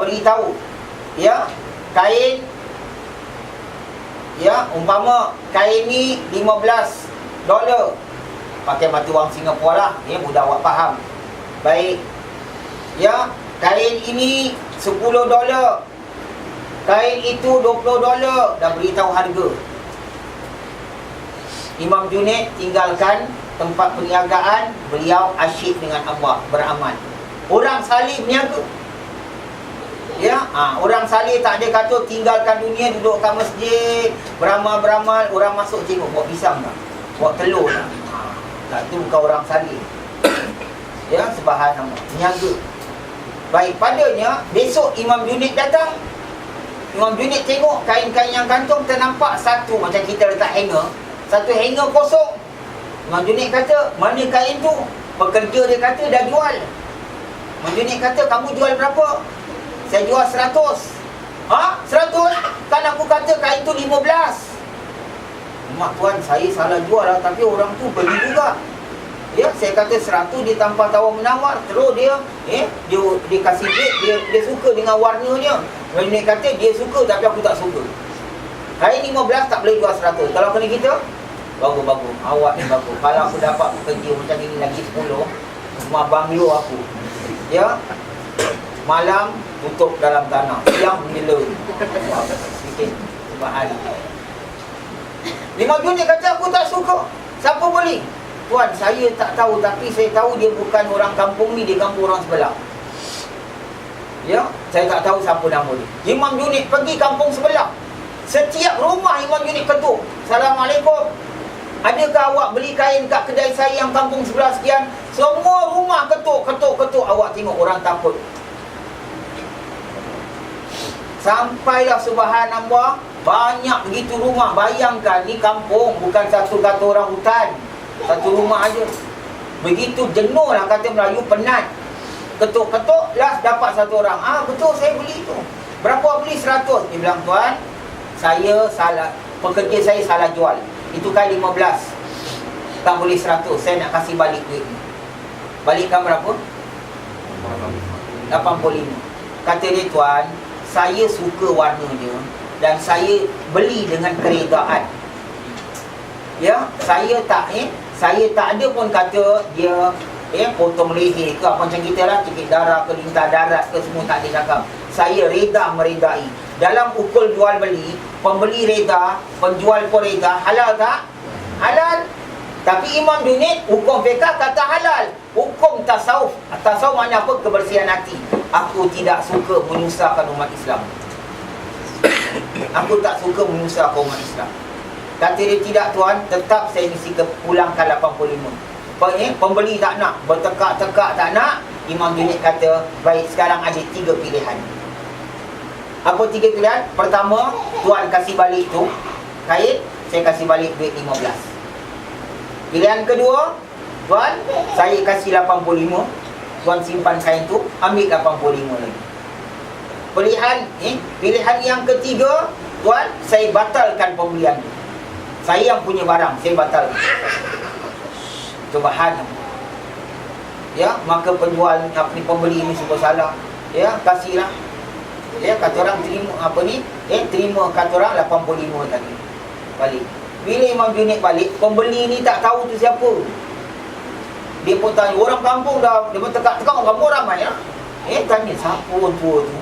beritahu, kain, umpama kain ni $15. Pakai mata wang Singapura lah, mudah awak faham. Baik. Kain ini $10. Kain itu $20. Dah beritahu harga. Imam Junaid tinggalkan tempat perniagaan, beliau asyik dengan Allah, beramal. Orang salih berniaga. Orang salih tak ada kata tinggalkan dunia, duduk kat masjid, beramal, orang masuk tengok, buat pisang tak? Buat telur tak? Tak, itu bukan orang salih. Ya, subhanallah, menyaga. Baik, padanya besok Imam Junaid datang. Imam Junaid tengok kain-kain yang gantung ternampak satu macam kita letak hanger, satu hanger kosong. Imam Junaid kata, mana kain tu? Pekerja dia kata dah jual. Imam Junaid kata, kamu jual berapa? Saya jual 100. Ha? 100? Kan aku kata kain tu 15. Mak tuan, saya salah jual lah, tapi orang tu beli juga. Ya, saya kata 100, dia tanpa tawar-menawar. Terus dia kasih dia suka dengan warna dia. Dia kata dia suka tapi aku tak suka. Kain 15 tak boleh jual 100. Kalau kena kita, bagus. Awak ni bagus. Kalau aku dapat pekerja macam ini lagi 10, rumah banglo aku. Ya, malam tutup dalam tanah, siang bila. Sikit subhanallah. Imam Junaid kata, aku tak suka. Siapa beli? Tuan, saya tak tahu, tapi saya tahu dia bukan orang kampung ni, dia kampung orang sebelah. Ya, saya tak tahu siapa nama dia. Imam Junaid pergi kampung sebelah. Setiap rumah Imam Junaid ketuk. Assalamualaikum. Adakah awak beli kain kat kedai saya yang kampung sebelah sekian? Semua rumah ketuk. Awak tengok orang takut. Sampailah subhanallah, banyak begitu rumah. Bayangkan ni kampung, bukan satu kata orang hutan, satu rumah aja. Begitu jenuh lah, kata Melayu, penat. Ketuk-ketuk, last dapat satu orang. Betul, saya beli tu. Berapa beli? 100. Dia bilang, tuan, saya salah, pekerja saya salah jual. Itu kan 15. Tak boleh 100. Saya nak kasih balik duit ni. Balikkan berapa? 85. Kata dia, tuan, saya suka warna dia dan saya beli dengan keredaan. Ya, saya tak ada pun kata dia potong leher ke apa macam kita lah, cekik darah ke lintah darat ke, semua tak ada cakap. Saya reda meredai. Dalam ukul jual beli, pembeli reda, penjual pun reda. Halal tak? Halal. Tapi Imam Junaid hukum fiqh kata halal. Hukum tasawuf, tasawuf makna apa? Kebersihan hati. Aku tidak suka menyusahkan umat Islam. Aku tak suka menyusahkan umat Islam. Kata dia, tidak tuan, tetap saya mesti pulangkan 85. Pembeli tak nak, bertekak-tekak tak nak. Imam Junaid kata, baik, sekarang ada 3 pilihan. Apa 3 pilihan? Pertama, tuan kasih balik tu kain, saya kasih balik duit 15. Pilihan kedua, tuan, saya kasih 85, tuan simpan kain tu, ambil 85 lagi. Pilihan yang ketiga, tuan, saya batalkan pembelian tu. Saya yang punya barang, saya batalkan. Subhanallah. Ya, maka penjual, pembeli ini semua salah. Ya, kasihlah. Ya, kata orang terima terima kata orang 85 tadi. Balik. Bila Imam Junaid balik, pembeli ni tak tahu tu siapa. Dia pun tanya, orang kampung dah, dia pun tekak-tekak, orang ramai ya. Tanya siapa orang tua tu.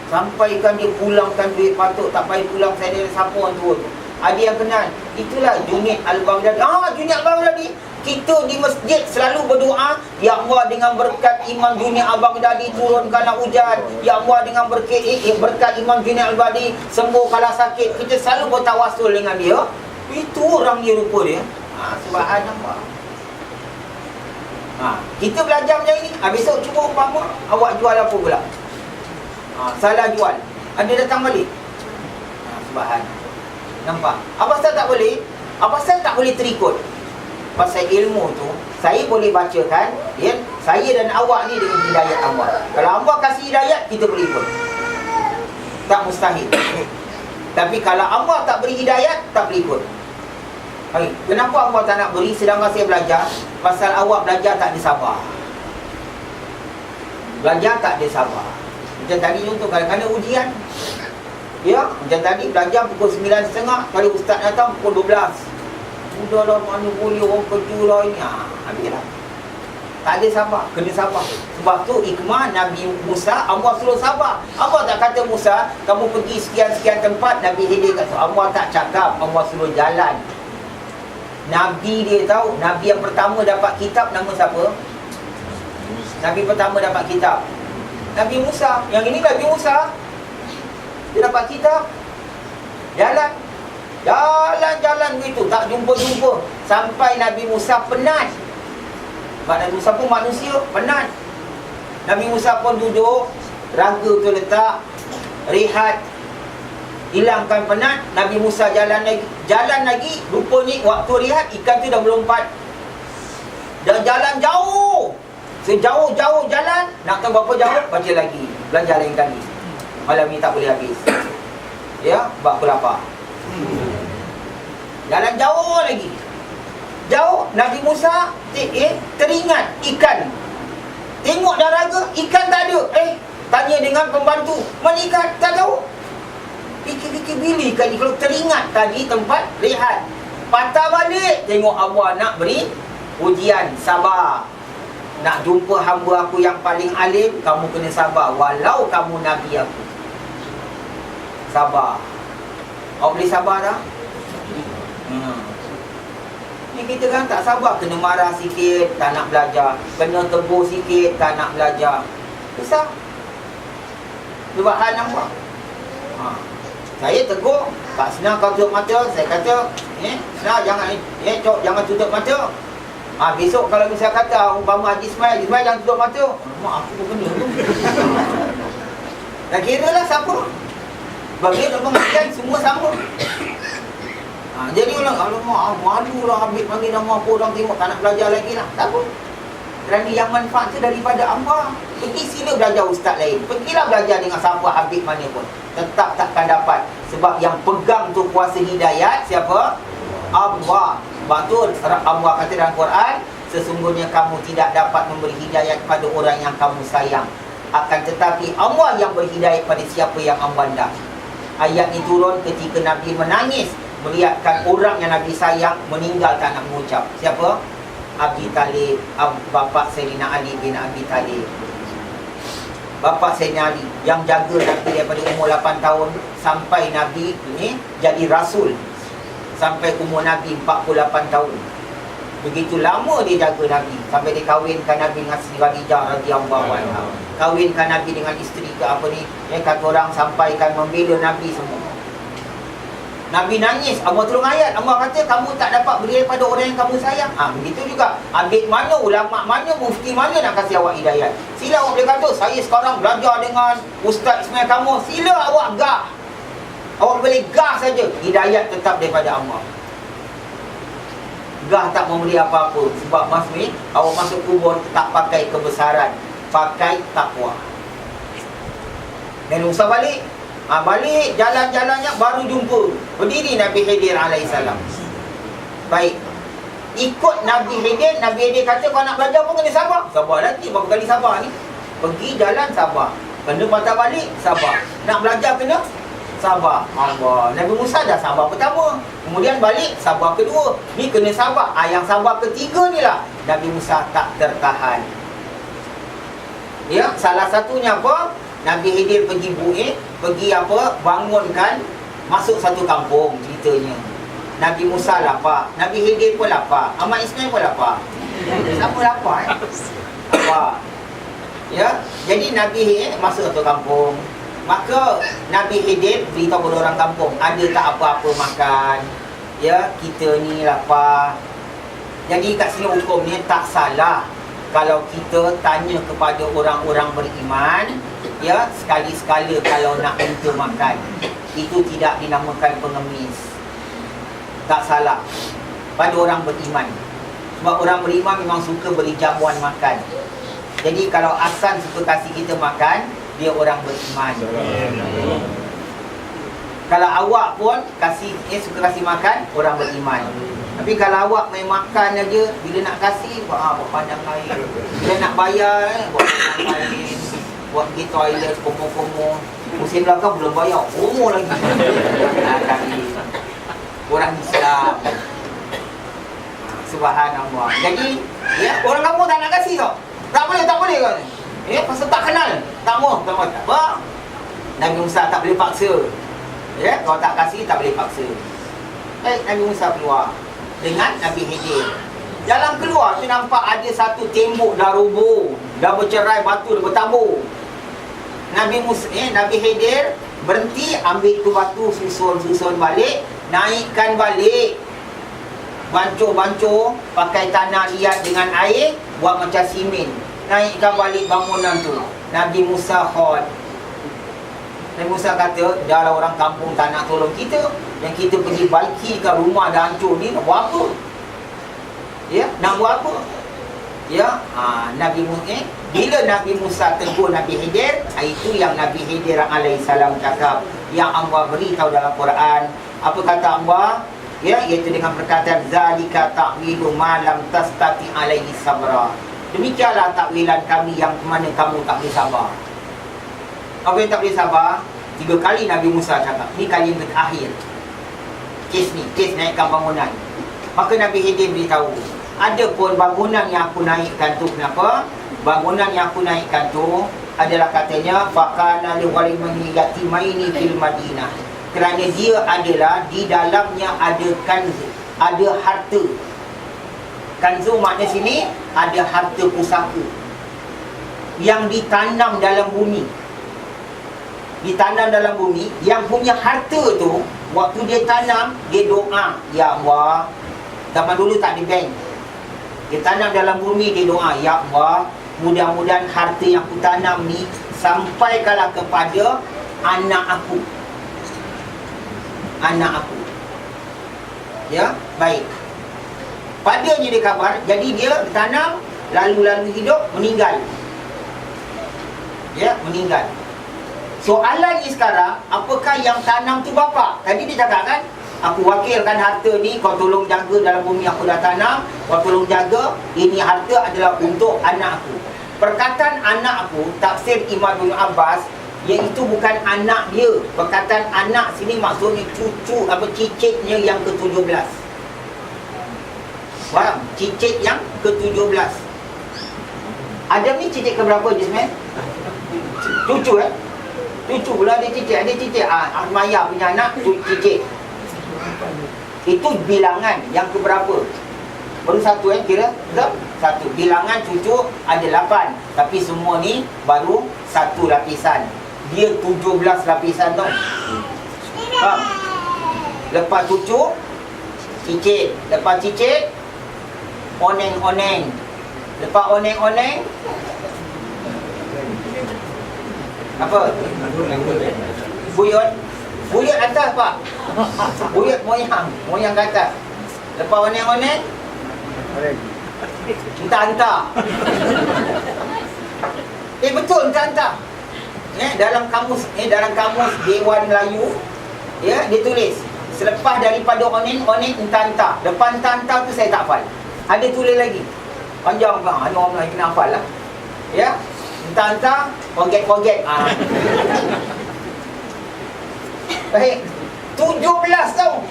Sampaikan dia pulangkan duit, patut tak payah pulang, saya dia siapa orang tua tu. Ada yang kenal. Itulah Junaid Al-Baghdadi. Junaid Al-Baghdadi. Kita di masjid selalu berdoa, ya Allah, dengan berkat Imam Junaid Al-Baghdadi turunkanlah hujan. Ya Allah, dengan berkat Imam Junaid Al-Baghdadi sembuhkanlah sakit. Kita selalu bertawasul dengan dia. Itu orang dia, rupa dia. Subhanallah. Kita belajar macam ini. Besok cuba umpama awak jual apa pula? Salah jual. Ada datang balik. Subhanallah. Nampak? Apa pasal tak boleh? Apa pasal tak boleh terikut? Pasal ilmu tu saya boleh bacakan, ya, saya dan awak ni dengan hidayat Allah. Kalau Allah kasih hidayat, kita boleh ikut. Tak mustahil. Tapi kalau Allah tak beri hidayat, tak boleh ikut. Kenapa Allah tak nak beri? Sedangkan saya belajar, pasal awak belajar tak ada sabar. Belajar tak ada sabar. Macam tadi contoh, kadang-kadang ujian, ya, macam tadi belajar pukul 9.30, kalau ustaz datang pukul 12. Udahlah, mana boleh orang kerja lah ini. Habislah. Tak ada sabar, kena sabar. Sebab tu hikmah Nabi Musa, Allah suruh sabar. Allah tak kata Musa, kamu pergi sekian-sekian tempat, Nabi Hidir kata. Allah tak cakap, Allah suruh jalan. Nabi dia tahu, Nabi yang pertama dapat kitab nama siapa? Nabi pertama dapat kitab Nabi Musa. Yang ini Nabi Musa, dia dapat kitab. Jalan begitu, tak jumpa-jumpa. Sampai Nabi Musa penat. Sebab Nabi Musa pun manusia, penat. Nabi Musa pun duduk, raga tu letak, rehat, hilangkan penat. Nabi Musa jalan lagi, rupanya waktu rehat ikan tu dah melompat, dah jalan jauh, sejauh-jauh jalan. Nak tahu berapa jauh? Baca lagi, belajar lain kali. Malam ni tak boleh habis. Ya, sebab aku lapar. Jalan jauh lagi, jauh. Nabi Musa teringat ikan. Tengok dah raga, ikan tak ada. Tanya dengan pembantu, mana ikan? Tak tahu. Fikir-fikir bila ikan ni, kalau teringat tadi tempat rehat. Patah balik, tengok Allah nak beri ujian. Sabar. Nak jumpa hamba aku yang paling alim, kamu kena sabar, walau kamu Nabi aku. Sabar. Awak boleh sabar tak? Ni kita kan tak sabar, kena marah sikit, tak nak belajar. Kena tegur sikit, tak nak belajar. Susah. Subhan Allah. Saya tegur, tak senang kau tutup mata. Saya kata, senang jangan tutup mata. Besok kalau misalnya kata umpama Haji Ismail jangan tutup mata. Mak aku pun kena tu. Dah kira lah siapa. Bagi nak pengajian semua sama. Jadi orang, alamak, malu lah Habib panggil nama apa, orang tengok tak nak belajar lagi lah. Tak apa. Kerana yang manfaat tu daripada Allah. Pergi sila belajar ustaz lain. Pergilah belajar dengan siapa Habib mana pun. Tetap takkan dapat. Sebab yang pegang tu kuasa hidayat siapa? Allah. Sebab tu Allah kata dalam Quran, sesungguhnya kamu tidak dapat memberi hidayat kepada orang yang kamu sayang. Akan tetapi Allah yang berhidayat pada siapa yang ambandang. Ayat ini turun ketika Nabi menangis melihatkan orang yang Nabi sayang meninggal tak nak mengucap. Siapa? Abi Talib, bapa Sayyidina Ali bin Abi Talib. Bapa Sayyidina Ali yang jaga Nabi daripada umur 8 tahun sampai Nabi ini jadi Rasul. Sampai umur Nabi 48 tahun. Begitu lama dia jaga Nabi. Sampai dia kahwinkan Nabi dengan Sri Khadijah radhiyallahu anha. Kahwinkan Nabi dengan isteri ke apa ni. Kata orang sampaikan membela Nabi semua. Nabi nangis, Allah turun ayat. Allah kata kamu tak dapat beri daripada orang yang kamu sayang. Begitu juga. Habib mana, ulama mana, mufti mana nak kasih awak hidayat? Sila awak boleh kata, saya sekarang belajar dengan Ustaz Ismail kamu. Sila awak gah. Awak boleh gah saja. Hidayat tetap daripada Allah. Gah tak memberi apa-apa. Sebab masmi, awak masuk kubur tak pakai kebesaran, pakai takwa. Dan usah balik. Balik jalan-jalannya baru jumpa. Berdiri Nabi Khidir alaihissalam. Baik. Ikut Nabi Khidir. Nabi Khidir kata kau nak belajar pun kena sabar. Sabar nanti berapa kali sabar ni. Pergi jalan sabar. Kena patah balik sabar. Nak belajar kena sabar. Allah. Nabi Musa dah sabar pertama. Kemudian balik sabar kedua. Ni kena sabar. Yang sabar ketiga ni lah Nabi Musa tak tertahan. Ya, salah satunya apa? Nabi Khidir pergi pergi bangunkan, masuk satu kampung ceritanya. Nabi Musa lapar, Nabi Khidir pun lapar, Ahmad Ismail pun lapar. Siapa lapar Lapar. Ya, jadi Nabi Khidir masuk satu kampung. Maka Nabi Khidir beritahu kepada orang kampung, ada tak apa-apa makan? Ya, kita ni lapar. Jadi kat sini hukum ni tak salah kalau kita tanya kepada orang-orang beriman. Ya, sekali-sekala kalau nak minta makan. Itu tidak dinamakan pengemis. Tak salah pada orang beriman. Sebab orang beriman memang suka beri jamuan makan. Jadi kalau Hasan suka kasih kita makan, dia orang beriman. Kalau awak pun suka kasih makan, orang beriman. Tapi kalau awak main makan aja, bila nak kasih, buat pandang lain. Bila nak bayar, buat pandang lain. Buat pergi toilet, komo-komo. Musim belakang belum bayar, komo lagi. Kami orang Islam. Subhanallah. Jadi, ya, orang kamu tak nak kasih tau. Tak boleh kan. Pasal tak kenal. Tak mau. Apa? Nabi Musa tak boleh paksa. Ya, kalau tak kasih, tak boleh paksa. Nabi Musa keluar dengan Nabi Khidir. Jalan keluar tu nampak ada satu tembok dah roboh, dah bercerai, batu dah bertabur. Nabi Khidir berhenti, ambil tu batu, susun balik, naikkan balik, bancuh-bancuh, pakai tanah liat dengan air, buat macam simen, naikkan balik bangunan tu. Nabi Musa khot. Nabi Musa kata, dah lah orang kampung tak nak tolong kita, yang kita pergi baikikan rumah dah hancur ni, nak buat apa? Ya, nak buat apa? Ya, Nabi Musa, bila Nabi Musa tegur Nabi Khidir, itu yang Nabi Khidir alaihissalam cakap, yang Allah beritahu dalam Quran. Apa kata Allah? Ya, iaitu dengan perkataan zalika ta'wilu ma lam tastati alaihi sabra. Demikianlah takwilan kami yang mana kamu tak boleh sabar. Apa yang tak boleh sabar? 3 kali Nabi Musa cakap. Ni kali yang terakhir. Kes ni, kes naikkan bangunan. Maka Nabi Khidir beritahu, ada pun bangunan yang aku naikkan tu, kenapa? Bangunan yang aku naikkan tu adalah katanya faqana li ghalimani yatimaini fil Madinah. Kerana dia adalah di dalamnya ada kanzu, ada harta. Kanzu makna sini ada harta pusaka yang ditanam dalam bumi. Ditanam dalam bumi, yang punya harta tu waktu dia tanam, dia doa, ya Allah. Zaman dulu tak ada bank. Dia tanam dalam bumi, dia doa, ya Allah, mudah-mudahan harta yang aku tanam ni sampaikanlah kepada anak aku. Anak aku. Ya, baik. Padanya dia khabar, jadi dia tanam, lalu-lalu hidup, meninggal. Ya, meninggal. Soalannya sekarang, apakah yang tanam tu bapa? Tadi dia cakap kan, aku wakilkan harta ni, kau tolong jaga dalam bumi aku dah tanam, kau tolong jaga, ini harta adalah untuk anak aku. Perkataan anak aku, tafsir Imam bin Abbas, iaitu bukan anak dia. Perkataan anak sini maksudnya cucu, cicitnya yang ke-17. Faham? Cicit yang ke-17. Adam ni cicit ke berapa, Jisman? Cucu Cucu pula ada cicit. Ada cicit. Maya punya anak cicit. Itu bilangan yang keberapa? Baru satu kira? Betul? Satu. Bilangan cucu ada 8. Tapi semua ni baru satu lapisan. Dia 17 lapisan tau. Faham? Lepas cucu, cicit. Lepas cicit, oneng-oneng. Lepas oneng-oneng, apa? Buyut. Buyut atas pak. Buyut moyang ke atas. Lepas oneng-oneng, entah-entah. Betul, entah-entah. Dalam kamus Dewan Melayu, dia tulis selepas daripada oneng-oneng, entah-entah. Lepas entah-entah tu saya tak hafal. Ada tulis lagi panjang bang, ada orang lain kena hafal lah. Ya, entah-entah, forget. Baik, 17 tau.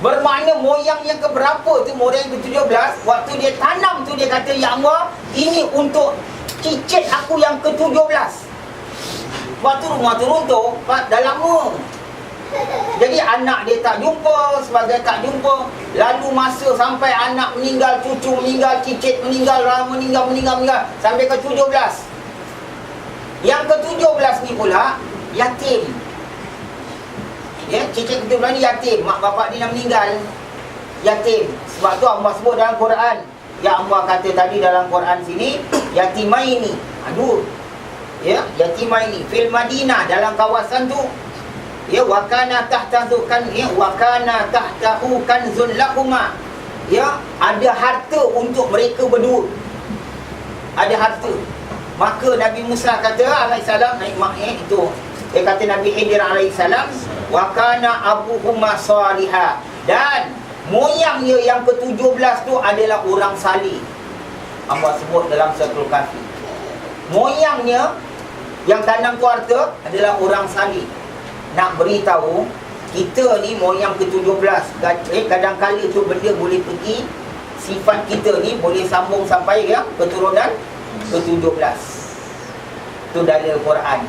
Bermakna moyang yang keberapa tu, moyang yang ke-17, waktu dia tanam tu dia kata, ya Allah, ini untuk cicit aku yang ke-17. Waktu rumah tu runtuh, dah lama. Jadi anak dia tak jumpa, sebagai tak jumpa. Lalu masa sampai anak meninggal, cucu meninggal, cicit meninggal, meninggal sampai ke-17. Yang ke-17 ni pula yatim. Ya, cicit ke-17 ni yatim, mak bapak dia dah meninggal, yatim. Sebab tu Allah sebut dalam Quran. Ya, Allah kata tadi dalam Quran sini, yatimaini. Aduh. Ya, yatimaini fil Madinah, dalam kawasan tu. Ya, wakana tahtahu kan, ya, wakana tahtahu kanzun lahuma. Ya, ada harta untuk mereka berdua. Ada harta. Maka Nabi Musa kata alaihissalam, itu dia kata Nabi Khidir alaihissalam, wakana abuhuma salihah, dan moyangnya yang ke-17 tu adalah orang salih. Allah sebut dalam Suratul Kahfi, moyangnya yang tanam tu harta adalah orang salih. Nak beritahu kita ni moyang ke-17, kadang-kala tu benda boleh pergi, sifat kita ni boleh sambung sampai yang keturunan ke-17. Tu dalil Quran.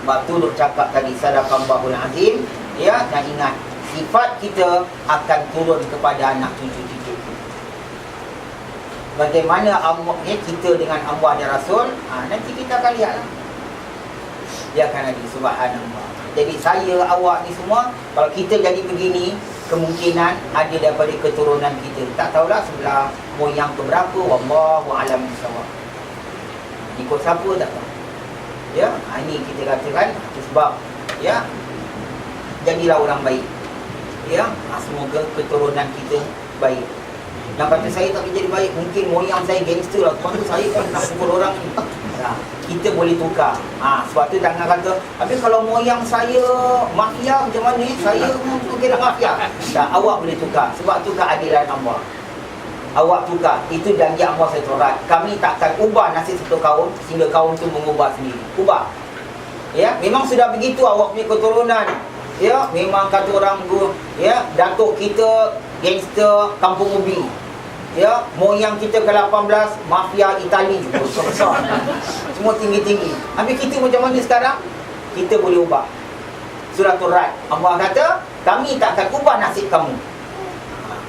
Sebab tu duk cakap tadi, sadaqallahul azim. Ya, dan ingat, sifat kita akan turun kepada anak cucu-cucu. Bagaimana Allah, kita dengan Allah dan Rasul, nanti kita akan lihat lah. Dia akan ada, subhanallah. Jadi saya, awak ni semua, kalau kita jadi begini, kemungkinan ada daripada keturunan kita. Tak tahulah sebelah moyang keberapa, wallahu a'lam bissawab. Ikut siapa tak tahu. Ya, ini kita katakan sebab ya, jadilah orang baik. Ya, semoga keturunan kita baik. Yang kata saya tak jadi baik, mungkin moyang saya gangster lah, lepas tu saya kan nak pukul orang ni. Kita boleh tukar. Sebab tu jangan kata, habis kalau moyang saya mafia macam mana, saya mungkin kena mafia. Awak boleh tukar. Sebab tu keadilan Allah. Awak tukar. Itu janji Allah setorat. Kami takkan ubah nasib satu kaum sehingga kaum tu mengubah sendiri. Ubah. Ya, memang sudah begitu awak punya keturunan. Ya, memang kata orang tu, ya, datuk kita gangster kampung ubi. Ya, moyang kita ke-18 mafia Itali besar-besar. Semua tinggi-tinggi. Habis kita macam mana sekarang? Kita boleh ubah. Suratul Ra'd. Allah kata, kami takkan ubah nasib kamu.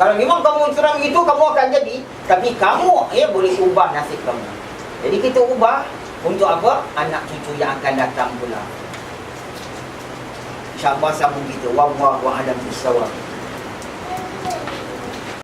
Kalau memang kamu serang begitu, kamu akan jadi. Tapi kamu boleh ubah nasib kamu. Jadi kita ubah untuk apa? Anak cucu yang akan datang pula. InsyaAllah sambung kita. Wallahu a'lam bissawab.